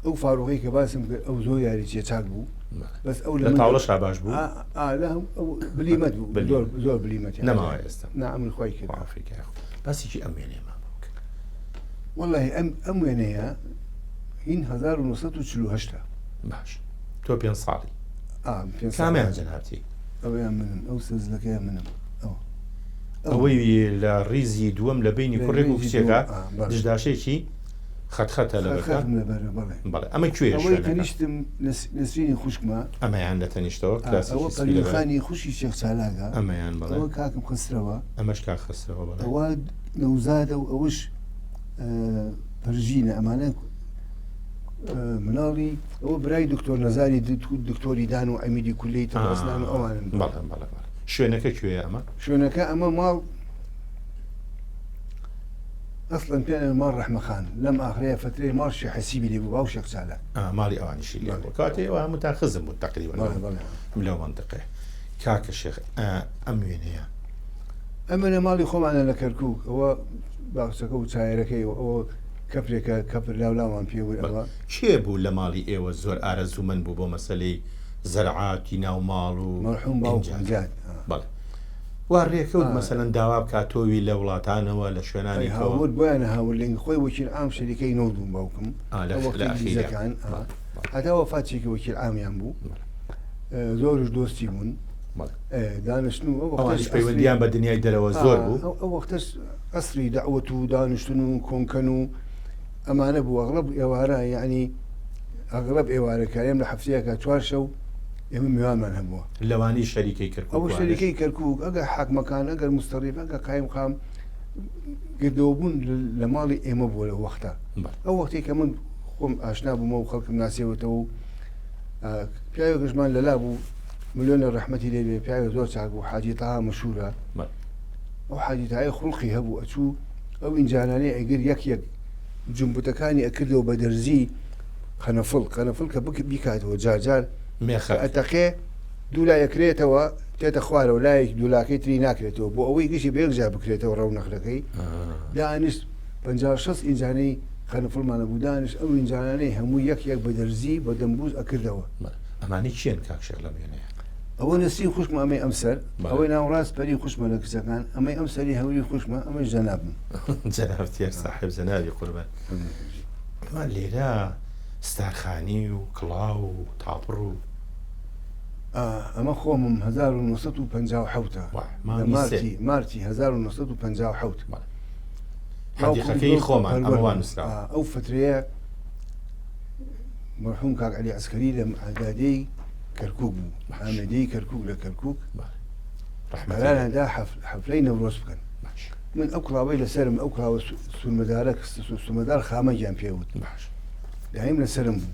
ئەو فاڕۆقەی کە باسم کرد ئەو زۆر یاریچێ چاک بوو بەس ئەو لە تاوڵەش باش بوو بلیمەت بوو زۆر بلیمەت نەماوە ئێستا نەمن خۆی کرد باسێکی ئەم وێنەیە مامۆ کرد وەڵی ئەم وێنەیە هین 1948 باش تۆ 5 ساڵی کامیان جەنابەتی ئەویان منم ئەو سەرزلەکەیان منم ئەوەی لە ڕیزی دووەم لە بینی کوڕێک و کچێکە دژداشێکی خەتخەتە لە بەڵێ ئەمە کوێ ئەوەی تەنیشتم نسرینی خوشکمە ئەمەیان لە تەنیشتەوە ئەوە پەلیخانی خوشی شێخ چالاکە ئەمەیان بەڵێ ئەوە کاکم خسترەوە ئەمەش کاک خسترەوە بەڵێ ئەوە نەوزادە و ئەوش پەرژینە ئەمانە مناڵی ئەوە برای دکتۆر نەزاری دکتۆری دان و ئەمیری کولەی تەڕاستنان و ئەوانن بەڵێ شوێنەکە کوێیە ئەمە شوێنەکە ئەمە ماڵ ئەسڵەن پێیان ماڵ ڕەحمەخان لەم ئاخرەیە فترەی ماڵشی حەسیبی لێ بوو باو شێخ چالاک ماڵی ئەوانیشی لێ بوو کاتێەوە هەمووتان خزم بوو تەقریبەن لەو منطقەیە کاکە شێخ ئەم وێنەیە ئەمەنە ماڵی خۆمانە لە کەرکووک ئەوە باخچەکە و چایەکەی ئەوە کەپرێکە کەپر لاولامان پێوە ئەوە کێ بوو لە ماڵی ئێوە زۆر ئارەزوومەند بوو بۆ مەسەلەی زەرعاتی ناو ماڵ و مەرحوم باوجات بەڵێ وا ڕێکەوت مەسەلەن داوا بکاتۆوی لە وڵاتانەوە لە شوێنانی هاورد بۆیانە هاورلنگ خۆی وەکیل عام شەریکەی نەودوم باوکم لەخیرەکان هەتا وەفاتێکی وەکیل عامیان بوو زۆرش دۆستی بوون دانیشتن و پەیوەندیان بە دنیای دەرەوە زۆر بوو ئەو وەختەش ئەسری داوەت و دانیشتن و کۆنکەن و ئەمانە بوو ئەغڵب ئێوارە یعنی ئەغڵب ئێوارەکاریم لە هەفتەیەکە 4 شەو ئێمە میوانمان هەبووە لەوانی شەریکەی کەرکووک ئەو شەریکەی کەرکووک ئەگەر حاکمەکان ئەگەر مستەڕیف ئەگەر قایم خام گردەوەبوون لە ماڵی ئێمە بووە لە وەختە ئەو وەختێک کە من خۆم ئاشنا بوومە و خەڵکم ناسیەوەتەوە و پیاوێکشمان لەلا بوو ملیۆنە ڕەحمەتی لێ پیاوێک زۆر چاک بوو حاجی تاها مەشهورە ئەو حاجی تاهای خوڵقی هەبوو ئەچوو ئەو ئینجانانەی ئەگەر یەک جنبوتەکانی ئەکردەوە بە دەرزی قەنەفڵ کە بیکاتەوە جارجار ئەتەقێ دوو لایەکرێتەوە تێتە خوارەوە لایەک دوولاکەی تری ناکرێتەوە بۆ ئەوەی گشتی بەیەکجار بکرێتەوە ڕەونەخەکەی دانیشت 56 ئینجانەی خەنەفڵمانە بوو دانیشت ئەو ئینجانانەی هەموو یەک بە دەرزی بە دەمبوز ئەکردەوە ئەمانی چیان کاکشێر لە وێنەیە ئەوە نسرین خوشمە ئەمەی ئەمسەر ئەوەی ناوڕاست پەری خوشمە لە کچەکان ئەمەی ئەمسەری هەوری خوشمە ئەمەی جەنابم جەنابەتیار ساحب جەنابی قوربان ئەمان لێرە ستارخانی و کڵاو و تاپڕ و ئەمە خۆمم 1950 مارتی 1950 حەدیقەکەی خۆمان ئەمەوان نووسرا ئەو فترەیە مەرحوم کاک عەلی عەسکەری لە ئاگادەی کەرکووک بوو ئامێدەی کەرکووک لە کەرکووک قەراراندا حەفلەی نەورۆز بکەن من ئەو کڵاوەی لەسەرم ئەو کڵاوە سوورمەدارە سوورمەدار خامەگیان پێوت دایم لەسەرم بوو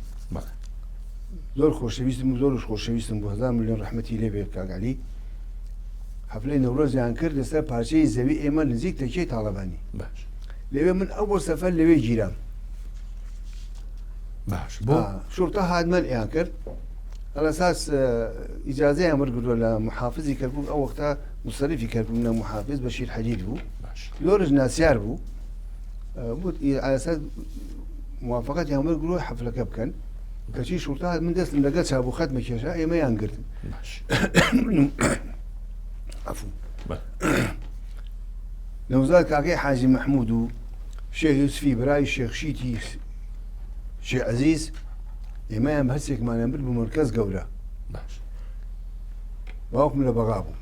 زۆر خۆشەویستم و زۆرش خۆشەویستم بۆ 1000 ملیۆن ڕەحمەتی لێبێ کاک عەلی حەفلەی نەورۆزیان کرد لەسەر پارچەی زەوی ئێمە نزیک تەکیەی تاڵەبانی لەوێ من ئەو بۆ سەفەر لەوێ گیرام بۆ شورتە هادمەنعیان کرد ئەلەساس ئیجازەیان وەرگرتووە لە محافزی کەرکووک ئەو وەختە مستەریفی کەرکووک لە محافز بەشیر حەدید بوو زۆرش ناسیار بوو ئەلەساس موافقەتیان وەرگرتووە حەفلەکە بکەن کەچی شورتە من دەستم لەگەڵ چابوو خەتمە کێشا ئێمەیان گرتن نەوزاد کاکەی حاجی مەحموود و شێخ یوسفی برای شێخ شیتی شێخ عەزیز ئێمەیان هەرسێکمانیان برد بوو مەرکەز گەورە باوکم لە بەغا بوو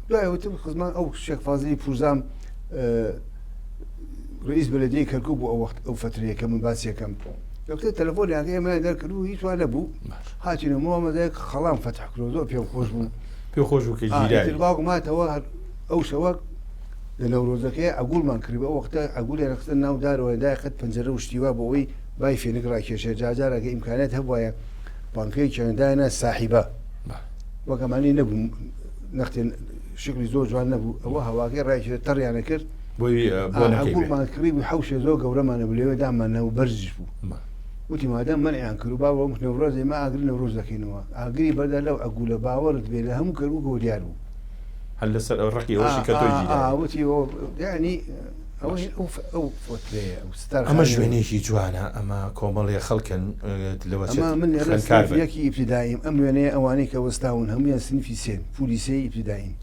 دوایەوتم خزمان ئەو شێخ فازڵی پوورزام ڕئیس بەلەدیەی کەرکووک بوو ئەو وەخت ئەو فترەیە کە من باسیەکەم دکتۆر تەلەفۆنیان ئێمەیان دەرکرد و هیچ وا نەبوو هاتینە مۆمەدەیەک خەڵام فتح کرۆ زۆر پێم خۆش بوو خۆش بوو کە گیرای باوکم هاتەوە ئەو شەوە لە نەورۆزەکەی ئەگوڵمان کردی ئەو وەختە ئەگوڵیان خستە ناو دارەوە دای خەت پەنجەرە و شتیوا بۆ ئەوەی بای فێنک ڕاکێشێ جارجارەکە ئیمکانێت هەبوایە بانکەی کێندایانە ساحیبە وەکەمانی نەبوو نەختێن شکلی زۆر جوان نەبوو ئەوە هەواکەی ڕاکێشێ تەڕیانە کرد ئەگوڵمان کردی بوو حەوشێ زۆر گەورەمانە بوو لێوێ دامانەوە بەرزش بوو وتی مادەم منعیان کرد و باوە نەورۆزی ما ئاگری نەورۆز دەکەینەوە ئاگری بەردا لەو ئەگوولە باوەڕت بێ لە هەموو کەرکووکەوە دیار بوو هەر لەسەر ئەو ڕقی ئەوشی کە تۆی گیرای وتی یعنی ئەمە شوێنێکی جوانە ئەمە کۆمەڵێ خەڵکن لەوە من یەکی ئیبتیداییم ئەم وێنەیە ئەوانەی کە وەستاون هەمویان سنفی سێن پولیسەی ئیبتیداین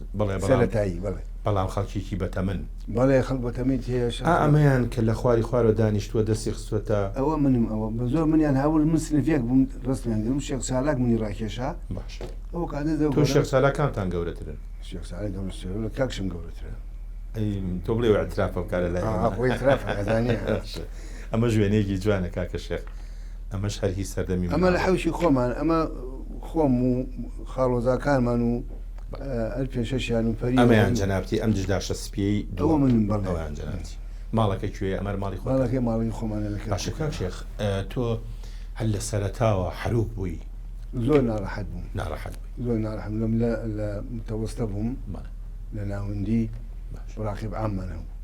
سەرەتایی بەڵێ بەڵام خەڵکیکی بەتەمەن بەڵێ خەڵک بەتەمەیت هەیە ئەمەیان کە لە خواری خوارەوە دانیشتووە دەستی خستوەتە ئەوە منم ئەوە بە زۆر منیان هاول من سنفێک بووم ڕستمیان گرم شێخ سالاک منی ڕاکێشا باش ئەوە کاتە تۆ شێخ سالاکانتان گەورەترن شێخ سالاک گەورەترە لە کاکشم گەورەترە تۆ بڵێ ئەترافە بکارە لای خۆی تراف ئەزانێ ئەمە ژوێنەیەکی جوانە کاکە شێخ ئەمەش هەرهی سەردەمی ئەمە لە حەوشی خۆمان ئەمە خۆم و خاڵۆزاکانمان و پێشەشیان و پەری ئەمەیان جەنابەتی ئەم دژداشە سپیەی ئەوە منم بەڵێیان جەنابەتی ماڵەکە کوێ ئەمەر ماڵی خۆ ماڵەکەی ماڵی خۆمانە لە باشە کاک شێخ تۆ هەر لە سەرەتاوە حەروک بووی زۆر ناڕەحەت بووم ناڕەحەت بووی زۆر ناڕەحەت لەم لە متەوەستە بووم لە ناوەندی ڕاقیب عاممانە بوو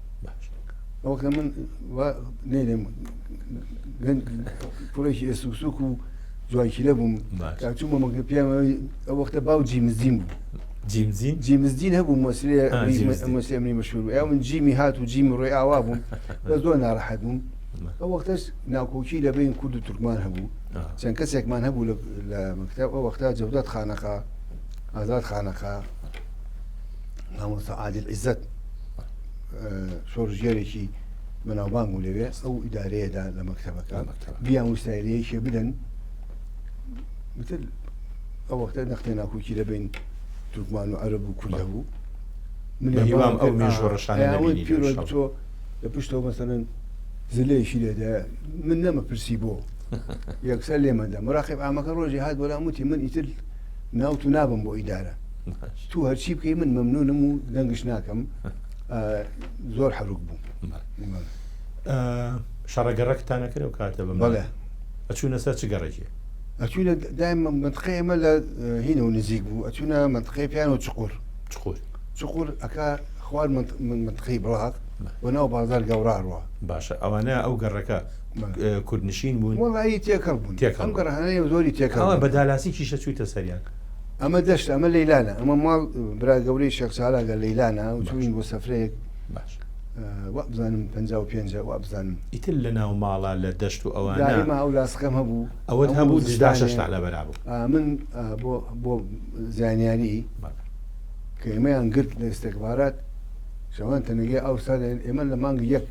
ئەوە کە من نێدەم کوڕێکی ئێسوکسوک و جوانکی لە بووم کاچوومە مەکە پیام ئەو وەختە باو جیمزدین بوو جیمزدین هەبوو مەسلێ مەشهور یا من جیمی هات و جیمی ڕێی ئاوا بووم بە زۆر ناڕەحەت بووم ئەو وەختەش ناکۆکی لە بین کورد و تورکمان هەبوو چەند کەسێکمان هەبوو لە مەکتەب ئەو وەختە جەودەت خانەقا ئازاد خانەقا مامۆستا عادل عیزەت شۆڕژێرێکی بەناوبانگ بوو لەوێ ئەو ئیدارەیەدا لە مەکتەبەکە بیان وستایلەیەکێ بدەن مثل ئەو وەختە نەختێ ناکۆکی لە بین تورکمان و عەرەب و کورد هەبوو هیوام ئەو مێژوەڕەشانە نەبینی تۆ لە پشتەوە مەسەڵەن زلەیەشی لێدا من نەمەپرسی بۆ یەکسەر لێمەدا مراقب ئامەکە ڕۆژی هات بۆلام وتی من ئیتر ناوت و نابم بۆ ئیدارە تو هەرچی بکەی من مەمنونم و دەنگش ناکەم زۆر حەروک بوو شەڕەگەڕەکتانە کرێ و کاتە بەڵێ ئەچوونە سەر چ گەڕێکی ئەچوونە دائما منطقەی ئەمە لە هینە و نزیک بوو ئەچوونە منطقەی پیان و چقور ئەکا خوار منطقەی بڵاق و ناو بازار گەوراڕوە باشە ئەوانە ئەو گەڕەکە کوردنشین بوون وڵایی تێکەڵ بوون ئەم گەڕانەیە زۆری تێکەڵ بە دالاسی کیشە چوویتە سەریان ئەمە دەشت ئەمە لەیلانە ئەمە ماڵ برا گەورەی شێخ سالاکە لەیلانە و چوین بۆ سەفرەیەک باش وا بزانم 55 وا بزانم ئیتر لە ناو ماڵە لە دەشت و ئەوانە دائما ئەو لاسقەم هەبوو ئەوەت هەبوو دژداشەشتا لەبەرا بوو من بۆ زانیاری کە ئێمەیان گرت لە ئستێکبارات شەوان تەنەگەی ئەو سال ئێمە لە مانگ یەک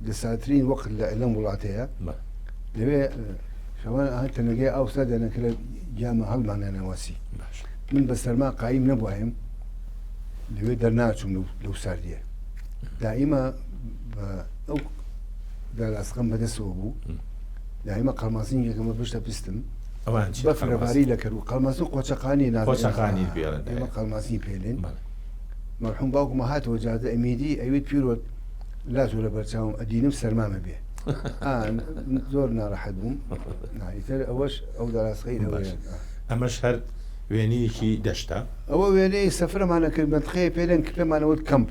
دەساترین وەقت لەم وڵاتەیە لەوێ شەوان تەنەگەی ئەو سا دەنەکە لە گیامە هەڵمانەنەوەسی من بە سەرما قایم نەبوایم لەوێ دەرناچوم لەو ساردیە دائیمە ئەو دالاسقەم بەدەستەوە بوو دائیمە قەڵماسینێکەمە بشتە پستم بەفرەباری لە کرد و قەڵماسی قۆچەقانی قۆچەقانی ئێمە قەڵماسی پێلێن مەرحوم باوکمە هاتەوە جادە ئەمیدی ئەوێت پیرۆت لاتۆ لە بەرچاوم ئەدینم سەرمامە بێ زۆر ناڕەحەت بووم ئیتر ئەوەش ئەو دالاسقەی ئەمەش هەر وێنەیەکی دەشتا ئەوە وێنەی سەفرەمانە کرد منطقەیە پێلێن کە پێمانەوەت کەمپ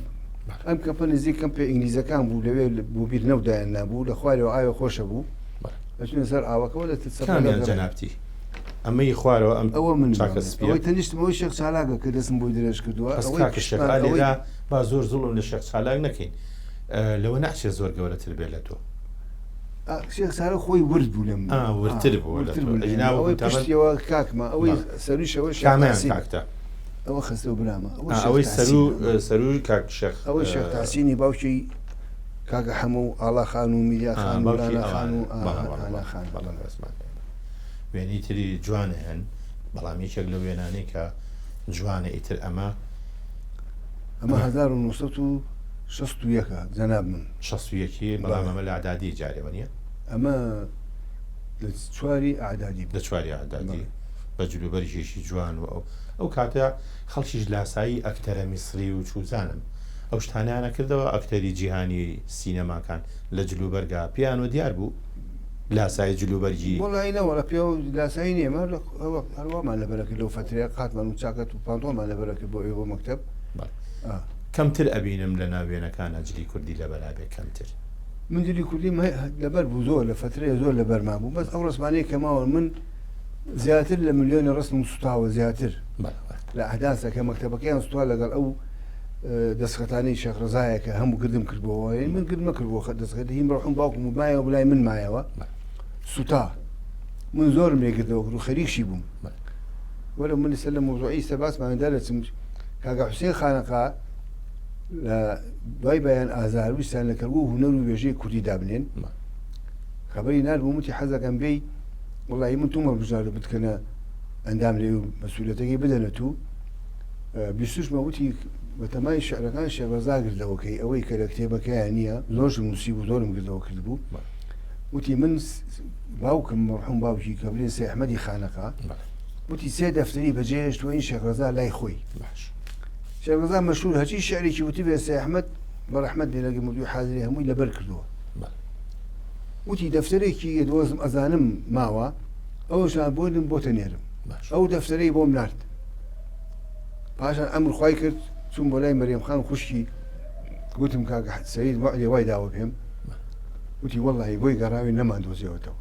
ئەم کەمپە نزیک کەمپێ ئینگلیزەکان بوو لەوێ بوو بیر نەودایان نابوو لە خوارەوە ئاوە خۆشە بوو ئەچونە سەر ئاوەکەەوە لە جەنابەتی ئەمەی خوارەوە ئەوە من ئەوەی تەنیشتمەوەی شێخ چالاکە کە دەستم بۆی درێژ کردووە ئەوەیدا با زۆر زوڵم لە شێخ چالاک نەکەین لەوە ناچێت زۆر گەورەتر بێت لە تۆ شێخ سارە خۆی ورد بوو لەم ورتر بوو پشتیەوە کاکمە ئەوەی سەرویشەوە کاکتە ئەوە خستە و برامە ئەوەی سەرو کاک شێخ ئەوەی شێخ تاسینی باوکی کاکە هەموو ئاڵا خان و میریا خان و خان و خان وێنی تری جوانە هەن بەڵام یەکێک لە وێنانەی کە جوانە ئیتر ئەمە 1960 جەناب من 61 بەڵام ئەمە لە عەدادی جارێوە نیە ئەمە لە چواری ئەعدادی لە چواری ئەعدادی بە جلوبەرێکی جوان و ئەو کاتە خەڵکیش لاسایی ئەکتەرە میسری و چوزانم ئەو شتانیانە کردەوە ئەکتەری جیهانی سینەماکان لە جلوبەرگا پیان و دیار بوو لاسای جلوبەرگی وڵینەوە لە پێ لاسایی نیێمە هەروەمان لەبەرەکە لەو فترەیە قاتمان و چاکەت و پانتۆمان لەبەرەکە بۆ ئێوە مەکتەب کەمتر ئەبینم لە ناوێنەکان ئەجلی کوردی لەبەرابێ کەمتر من جلی کوردی لەبەر بوو زۆر لە فترەیە زۆر لەبەرما بوو بەس ئەو ڕسمانەیە کەماوە من زیاتر لە ملیۆنی ڕستم سوتاوە زیاتر لە ئەحداسە کە مەکتەبەکەیان سوتا لەگەڵ ئەو دەستخەتانی شێخ ڕزایە کە هەموو گردم کردبەوە من گرد مەکردبەوە دەستخەت هیم ڕحم باوکم و مایەوە بلای من مایەوە سوتا من زۆرم لێکردەوە کرد و خەریکشی بووم وەرە من لەسەر لە مۆزوعی سەباسمانەدا لەچم کاگە حوسێن خانەقا لە دوای بەیان ئازار ویستان لە کەرگوو هونەر و وێژەی کوردی دابنێن خەبەری نردبوو وتی حەزەکەم بێی وڵی من تومە بژارە بتکەنە ئەندام لێ و مەسئولەتەکەی بدەنێت و بیستوشمە وتی بە تەمای شعرەکان شێوەزا گردەوەکەی ئەوەی کە لە کتێبەکەیان نییە زۆرم نووسی و زۆرم گردەوە کرد بوو وتی من باوکم مەرحوم باوکی کە بڵێن سێ ئەحمەدی خانەقا وتی سێ دەفتەری بەجێهێشتووە این شێخرەزا لای خۆی شێخرەزا مەشهور هەچی شعرێکی وتی بێ سێ ئەحمەد بە ڕەحمەت بێنەگە مردووی حاضری هەمووی لەبەر کردووە وتی دەفتەرێکی دۆزم ئەزانم ماوە ئەوەشان بۆنم بۆتە نێرم ئەو دەفتەرەی بۆم نارد پاشان ئەمر خوای کرد چوون بۆ لای مەریەم خان خوشکی گوتم کاکە سەید وعدی وای داوە پێم وتی وەڵڵاهی بۆی گەڕاوی نەمان دۆزیەوەتەوە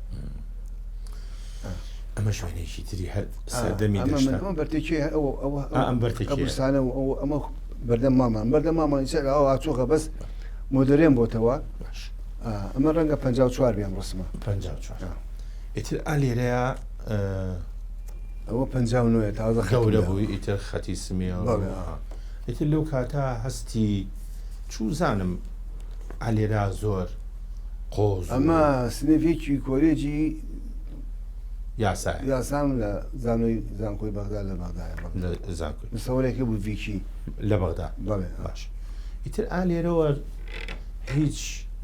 ئەمە شوێنێکی تری هەر سەردەمی دەشتا ئەمە بەرتێکی ئەم بەرتەکیستانە و ئەمە بەردەم مامان بەردەم مامان ئەو ئاچۆخە بەس مۆدەرێن بۆتەوە ئەمە ڕەنگە 54 بیان ڕسمە 54 ئیتر ئالێرەیە ئەوە 59 تازە خەورە بووی ئیتر خەتی سمێەوە ئیتر لەو کاتا هەستی چوو زانم ئالێرا زۆر قۆز ئەمە سنێڤێکی کۆرێجی یاسام لە زانۆی زانکۆی بەغدا لە بەغدایە مسەوەرێکی بوو ڤیکی لە بەغدا باش ئیتر ئالێرەوە هیچ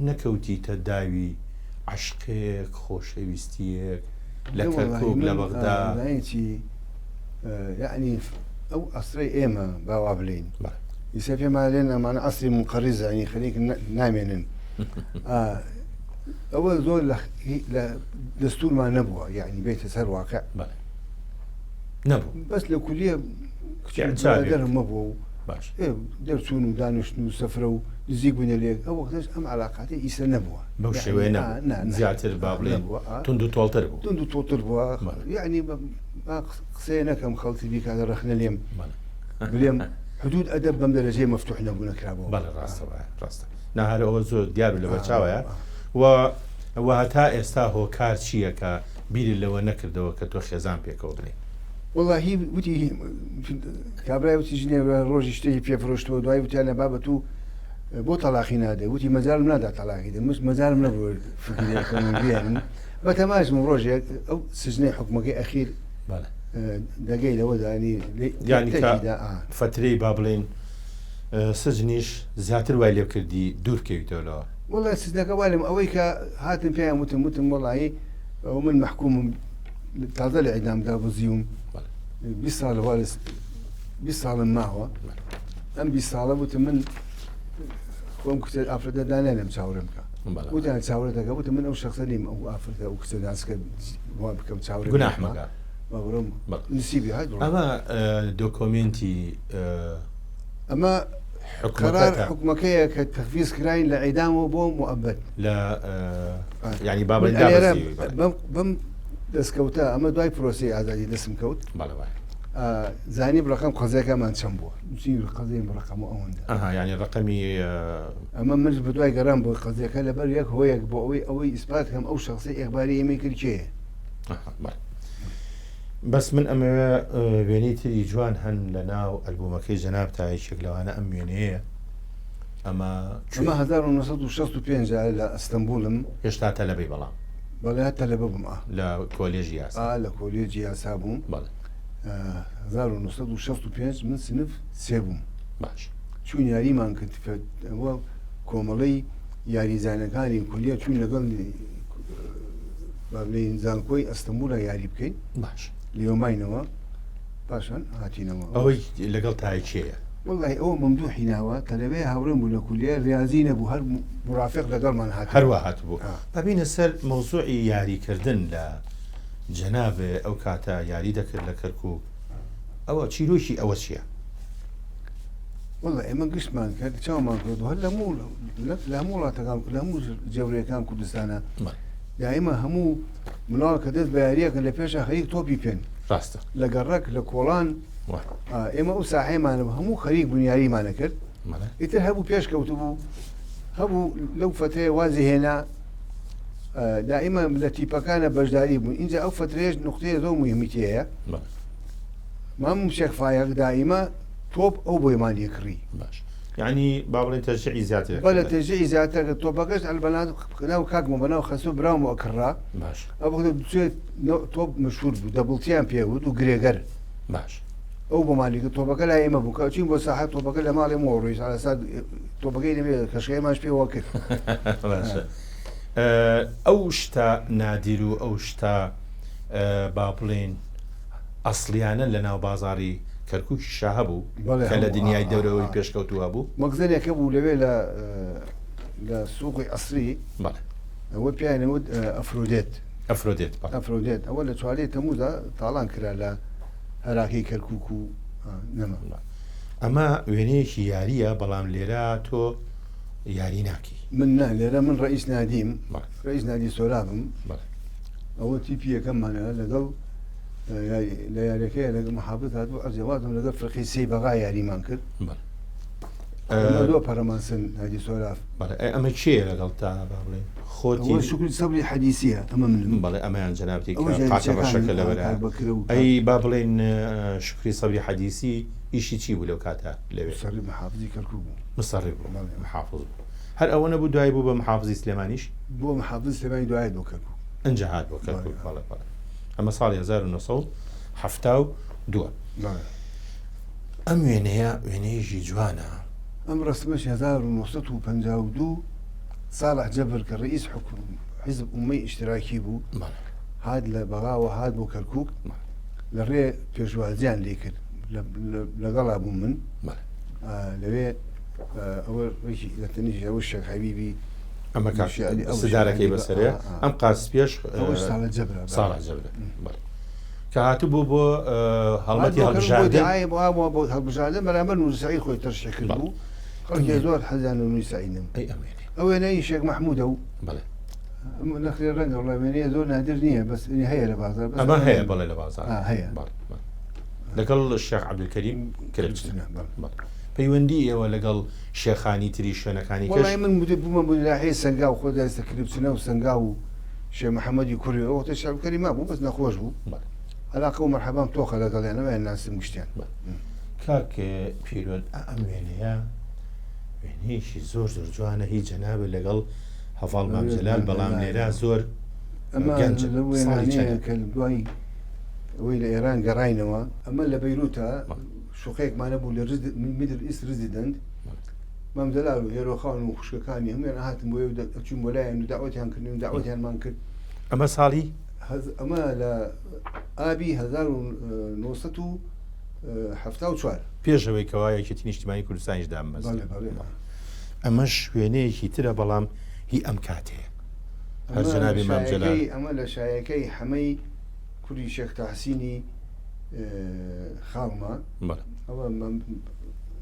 نەکەوتیتە داوی عشقێک خۆشەویستیەک لە کەرکووک لە بەغدا یعنی ئەو ئەسرەی ئێمە باوا بڵین ئیسا پێمان لێن ئەمانە ئەسری منقەڕیزە ینی خەریک نامێنن ئەوە زۆر لە دەستورمان نەبووە یعنی بێتە سەر واقع نەبوو بەس لە کولیە دەرم مەبووە و باش دەرچوون و دانیشتن و سەفرە و نزیک بوونە لێک ئەو وەختەش ئەم علاقاتی ئیسە نەبووە بەو شێوەیە زیاتر با بڵێن تند و تۆڵتر بوو تند و تۆڵتر بووە یعنی قسەیە نەکەم خەڵکی بیکاتە ڕەخنە لێم بڵێم حدود ئەدەب بەم دەرەجەی مەفتوح نەبوو نەکرابەوە بەڵێ ڕاستە نەهارە ئەوە زۆر دیار لە بەرچاوەیە و هەتا ئێستا هۆکار چییە کە بیری لەوە نەکردەوە کە تۆ خێزان پێکەوە بڵێ وەڵاهی وتی کابرای وتی ژنێ ڕۆژی شتێکی پێفرۆشتەوە دوای وتیان لە بابەت و بۆ تەلاقی نادێ وتی مەجالم نادا تەلاقی دێ مەجالم نەبوو فکرێکم بێنن بە تەماشم ڕۆژێک ئەو سژنەی حکومەکەی ئەخیر دەگەی لەوەدا ینی فترەی با بڵێن سژنیش زیاتر وای لێ کردی دوور بکەویتەوەلەوە وڵای سزنەکە والم ئەوەی کە هاتن پێیان وتم وڵایی ئەو من محکومم تازە لە ئیدامدا بزیوم 20 ساڵم ماوە ئەم 20 ساڵە وتم من خۆم کچە ئافرەتە دانێنم چاوەڕێم بکە وتیان چاوەڕێ دەکە وتم من ئەو شەخسە نیم ئەو ئافرەتە ئەو کچە داسکە وا بکەم چاوەڕێ گوناح مەکە بەڕۆم نسیبی هات ئەمە دۆکۆمنتی ئەمە قرار حکومەکەیە کە تەخفیز کراین لە عیدامەوە بۆ مؤبەد لە ینی بابڵێن بەم دەستکەوتە ئەمە دوای پرۆسی ئازادی دەستم کەوت زانی ڕقم قەزەکەمان چەند بووە قەزەی ڕقم ئەوەندە ینی ڕقمی ئەمە من بە دوای گەڕام بۆ قەزەکە لەبەر یەک هۆیەک بۆ ئەوەی ئیسپات کەم ئەو شخصی ئێخباری ئێمەی کرد کێیە بەس من ئەمەوێ وێنەی تری جوان هەن لە ناو ئەلبومەکەی جەناب تایشێک لەوانە ئەم وێنەیە ئەمە 1965 لە ئەستەمبولم هێشتا تەلەبەی بەڵام بەڵێ تەلەبە بووم لە کۆلێژی یاسا لە کۆلێجی یاسا بووم 1965 من سنف سێ بووم باش چوون یاریمان کرد ئەوە کۆمەڵەی یاریزانەکانی کولیە چوون لەگەڵ بابلین زانکۆی ئەستەمبولە یاری بکەین باش لێوماینەوە پاشان هاتینەوە ئەوەی لەگەڵ تایکێیە وڵی ئەوە مەمدوحی ناوە تەلەبێ هاوڕێم بوو لە کولیە ریاضی نەبوو هەر مرافق لەگەڵمان هات هەروە هاتبوو ببینە سەر مەوزوعی یاریکردن لە جەنابێ ئەو کاتە یاری دەکرد لە کەرکووک ئەوە چیرۆکی ئەوە چییە؟ وڵی ئێمە گشتمان کرد چاومان کرد هەر لە هەموو وڵاتەکان لە هەموو جێورەکان کوردستانە دائما هەموو مناڵ کە دەست بە یاریەکە لە پێشە خەریک تۆپی پێن ڕاستە لە گەڕک لە کۆڵان ئێمە ئەو ساحەیەمانە هەموو خەریک بوون یاریمانە کرد ئیتر هەبوو پێشکەوت بوو هەبوو لەو فترەیە وازی هێنا دائما لە تیپەکانە بەشداری بوون اینجا ئەو فترەیەش نقطەیە زۆر موهمیتەیە مام شێخ فایق دائما تۆپ ئەو بۆیمان لێکڕی باش يعني بابڵێن تەشجیعی زیاتر بەڵێ تێژەی زیاتر تۆپەکەش ئەلبەنات ناو کاکمە بەناو خەسوو براوم ئەکڕا باش ئەو دوێت تۆپ مەشهور بوو دەبڵتیان پێوت و گرێگەر باش ئەو بۆ مالیکە تۆپەکە لای ئێمە بوو کەچین بۆ ساحەت تۆپەکە لە ماڵێ ڕۆیش ئاسا تۆپەکەی دەبێت کەشەکەیماش پێوە کرد باشە ئەو شتا نادیر و ئەو شتا با بڵێن ئەسلیانە لە ناو بازاری کەرکووکی شاهە بوو کە لە دنیای دەورەوەی پێشکەوتووە بوو مەگزەرێکە بوو لەوێ لە سوقی ئەسری ئەوە پیانەوت ئەفرۆدێت ئەوە لە چوارێ تەموودا تاڵان کرا لە هەراکەی کەرکووک و نەما ئەمە وێنەیەکی یاریە بەڵام لێرە تۆ یاری ناکی من لێرە من ڕئیس نادیم ڕئیس نادی سۆرابم ئەوە تیپی یەکەممانە لەگەڵ لە یاریەکەی لەگە محافظ هاتبوو ئەرجێواتم لەگە فرقی سێ بەغا یاریمان کرد دۆ پەرەمانسن نادی سۆراف ئەمە چیە لەگەڵ تا با بڵێن خۆتی شکری سەبری حەدیسیە ئەمە من بەڵێ ئەمەیان جەنابەتی قاچە ڕەشەکە لەوەرە ئەی با بڵێن شکری سەبری حەدیسی ئیشی چی بوو لەو کاتە لەوێ سەری محافظی کەرکووک بوو مستەڕی بوو محافظ بوو هەر ئەوە نەبوو دوای بوو بە محافظی سلێمانیش بۆ محافظ سلێمانی دوای بۆ کەرکووک ئەنجا هات بۆ کەرکووک بەڵێ ئەمە ساڵی 1972 ئەم وێنەیەژی جوانە ئەم ڕستمەش 1952 ساڵح جەبر کە ڕئیس حیزب ئومەی ئیشتراکی بوو هات لە بەغاوە هات بۆ کەرکووک لە ڕێ پێشوازیان لێ کرد لەگەڵا بوو من لەوێ ئەوە لە تەنیژ ئەوە شێخ حەبیبی ئەمە سدارەکەی بەسەرێ ئەم قاس پێش ساڵح جەبرە کە هاتوو بوو بۆ هەڵمەتی هەڵبژاردن بەرامبەر نووسایی خۆی تەرشێ کرد بوو خەڵکی زۆر حەزیان لە نووسینم ئەو وێنەی شێخ مەحموودە و نەخرێ ڕەنگە وڵای وێنەیە زۆر نادر نییە بەس هەیە لە بازار ئەمە هەیە بەڵێ لە بازار هەیە لەگەڵ شێخ عەبدولکەریم کرێچنە پەیوەندی ئێوە لەگەڵ شێخانی تری شوێنەکانی وڵای من بوومە بوو لاحەیە سەنگا و خۆ دەستە کریبچنە و سەنگا و شێخ محەممەدی کوڕی ئەوە شێخ عەبدولکەریم مابوو بەس نەخۆش بوو علاقە و مەرحەبام تۆخە لەگەڵیانەوە ناسم گشتیان کاک پیرۆن ئەم وێنەیەشی زۆر جوانە هیچ جەنابە لەگەڵ هەڤاڵ مامجلال بەڵام لێرە زۆر دوای ئەوەی لە ئێران گەڕاینەوە ئەمە لە بەیروتە شوقەیەکمانە بوو لە میدل ئیست رزیدنت مامجلال و هێرۆخان و خوشکەکانی هەمویان هاتم بۆ چوون بۆ لایەن و داوەتیان کردن و داوەتیانمان کرد ئەمە ساڵی ئەمە لە ئابی 1974 پێشەوەی کەوایەکی نیشتیمانی کوردستانیش دامەز ئەمەش وێنەیەکی ترە بەڵام هی ئەم کاتەیە هەر جەنابی مامجلال ئەمە لە شایەکەی حەمەی کوری شێخ تەحسینی خاڵمە ئەوە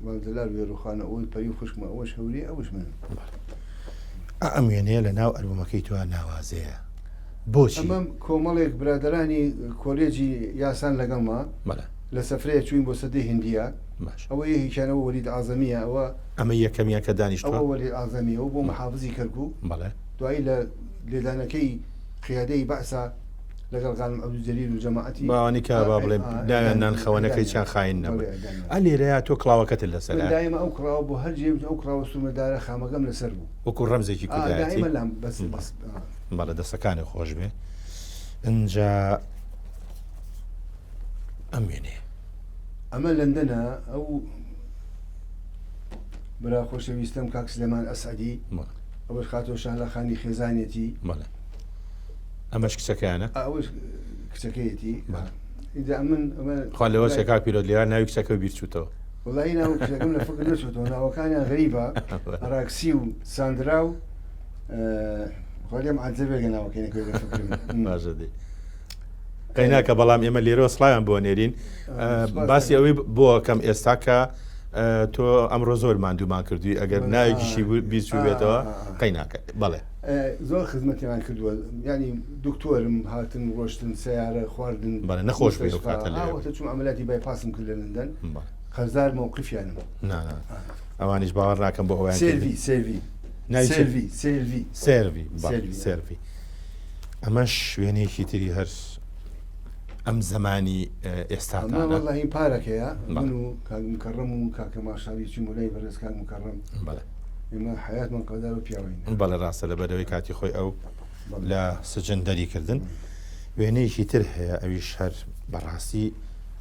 مامجلال وێرۆخانە ئەوەی پەری خوشکمە ئەوەش هەوری ئەوش من ئەم وێنەیە لە ناو ئەلبومەکەی توان ناوازەیە بۆچی ئەمەم کۆمەڵێک برادرانی کۆلێجی یاسان لەگەڵما لە سەفرەیە چوین بۆ سەدەی هندیە ئەوە یەکیانەوە وەلید ئازەمیە ئەوە ئەمە یەکەمیان کە دانیشتووە ئەوە وەلید ئازەمیە و بۆ محافزی کەرکووک دوایی لە لێدانەکەی قیادەی بەعسا لەگەڵ غانم عەبدولجەلیل و جەماعەتی باوانی کە با بڵێ نان خەوەنەکەی چیان خاین نەبوو لێرەیە تۆ کڵاوەکەت لەسەر دایمە ئەو کڵاوە بۆ هەر جێ ئەو کڵاوە سومەدارە خامەگەم لەسەر بوو وەکو ڕەمزێکی کوردایەتی بەڵە دەستەکانی خۆش بێ ئەنجا ئەم وێنەیە ئەمە لەندەنە ئەو برا خۆشەویستم کاک سلێمان ئەسعەدی ئەوەش خاتۆ شانلەخانی خێزانێتی ئەمەش کچەکەیانە ئەوەش کچەکەیەتی خوا لەوە سێکا پیرۆت لێوار ناوی کچەکە بیرچووتەوە وڵی ناو کچەکەم لە فکر نەچێتەوە ناوەکانیان غەریبە ڕاکسی و ساندرا و خۆلێم عەجەبێگە ناوەکەینەکەی لە فکرم باشە دێ قەیناکە بەڵام ئێمە لێرەوە سڵاویان بۆ نێرین باسی ئەوەی بۆ کەم ئێستا کە تۆ ئەمڕۆ زۆر ماندوومان کردووی ئەگەر ناوێکیشی بیرچوو بێتەوە قەیناکە بەڵێ زۆر خزمەتیان کردووە ینی دکتۆرم هاتن ڕۆشتن سیارە خواردن بەڵێ نەخۆش بێ کاتە لێوە چوون ئەمەلاتی بایپاسم کرد لە لەندەن خەرزار مووقفیانم ئەوانیش باوەڕ ناکەم بۆ ئەویان سێروی ئەمەش شوێنێکی تری هەر ئەم زمانی ئەمە ئێستاتانە وەڵڵاهی پارەکەیە من و کاک مکەڕەم و کاکە ماشاوی چی مولای بەرز کاک مکەڕەم بەڵێ ئێمە حیاتمان قەدار و پیاوین بەڵێ ڕاستە لە بەرەوەی کاتی خۆی ئەو لە سجن دەریکردن وێنەیەکی تر هەیە ئەویش هەر بەڕاستی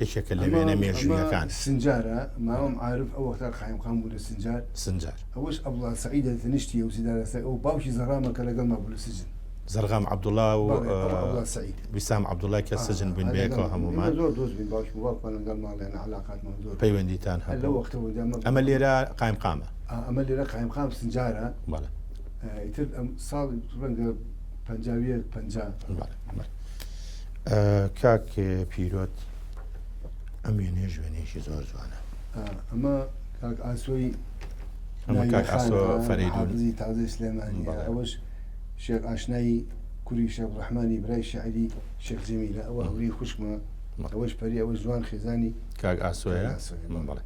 یەکێکە لە وێنە مێژوویەکان سنجارە ماوەم عارف ئەو وەختا قایمقام بوو لە سنجار سنجار ئەوەش ئەبڵا سعیدە تنیشتی ئەو سیدارەسە ئەو باوکی زەڕامەکە لەگەڵ ما بوو لە سجن زەرغام عەبدوڵڵا و ئەبڵا سعید ویسام عەبدوڵڵای کە سجن بوون بەیەکەوە هەمومان زۆر دۆست بین باوکی باوکمان لەگەڵ ماڵێنە عەلاقاتمان زۆر پەیوەندیتان لەو هەبوو وەختەوە ئەمە لێرە قایمقامە ئەمە لێرە قایمقام سنجارە بەڵێ ئیتر ئەم ساڵی ڕەنگە پەنجاویە پەنجا کاک پیرۆت ئەم وێنێ ژوێنێکی زۆر جوانە ئەمە کاک ئاسۆی ئەمە کاک ئاسۆ فەرەیدون حافزی تازەی سلێمانی ئەوەش شێخ ئاشنایی کوری شێخ ڕەحمانی برای شاعری شێخ جەمیلە ئەوە هەوری خوشکمە ئەوەش پەری ئەوەش جوان خێزانی کاک ئاسۆیە بەڵێ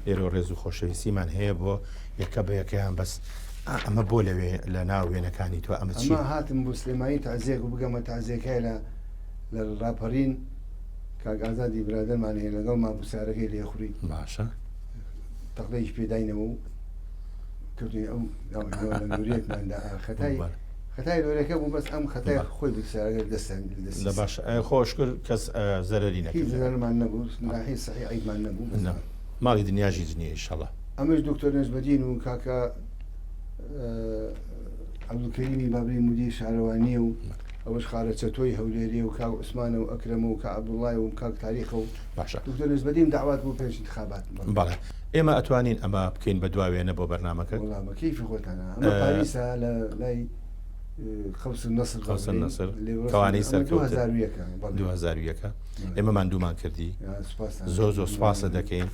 ئێرە ڕێز و خۆشەویستیمان هەیە بۆ یەکە بە یەکەیان بەس ئەمە بۆ لەوێ لە ناو وێنەکانی تۆ ئەمە چی هاتم بۆ سلێمانی تازیەک و بگەمە تازیەکەی لە ڕاپەڕین کاک ئازادی برادەرمان هەیە لەگەڵ مابوسارەکەی لێخوری باشە تەقلەیەکی پێداینەوە و کەوتنی ئەو نوریەکماندا خەتای لۆرەکە بوو بەس ئەم خەتای خۆی بسارەکە دەستان لە باش خۆشکر کەس زەرەری نەکرد زەرمان نەبوو ناحی سەحی عیبمان نەبوو ماڵی دنیاژی جنیە ئینشەڵڵا ئەمەش دکتۆر نەجمەدین و کاکە عەبدولکەریمی بابری مودی شارەوانیە و ئەوەش خارەچەتۆی هەولێریە و کاک عوسمانە و ئەکرەمە و کە عەبدوڵڵای و کاک تاریخە و باشە دکتۆر نەجمەدین داوات بوو پێش انتخابات بەڵێ ئێمە ئەتوانین ئەمە بکەین بە دواوێنە بۆ بەرنامەکە وەڵا بە کەیفی خۆتانە ئەمە پاریسە لە لای خەوس نەسر کەوانەی سەرکەوت 2001 ئێمە ماندوومان کردی زۆر زۆر سوپاسە دەکەین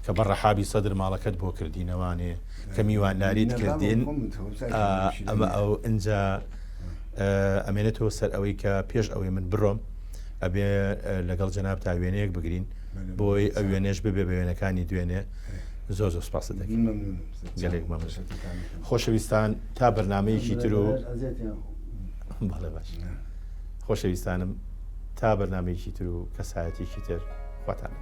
کە بە ڕەحابی سەدر ماڵەکەت بۆ کردینەوانێ کە میوانداریت کردین ئەمە ئەو ئەنجا ئەمێنێتەوە سەر ئەوەی کە پێش ئەوەی من بڕۆم ئەبێ لەگەڵ جەناب تا وێنەیەک بگرین بۆی ئەو وێنێش ببێ بە وێنەکانی دوێنێ زۆر زۆر سپاسە دەکەین گەلێک مەمنون خۆشەویستان تا بەرنامەیەکی تر و بەڵێ باش خۆشەویستانم تا بەرنامەیەکی تر و کەسایەتێکی تر خواتان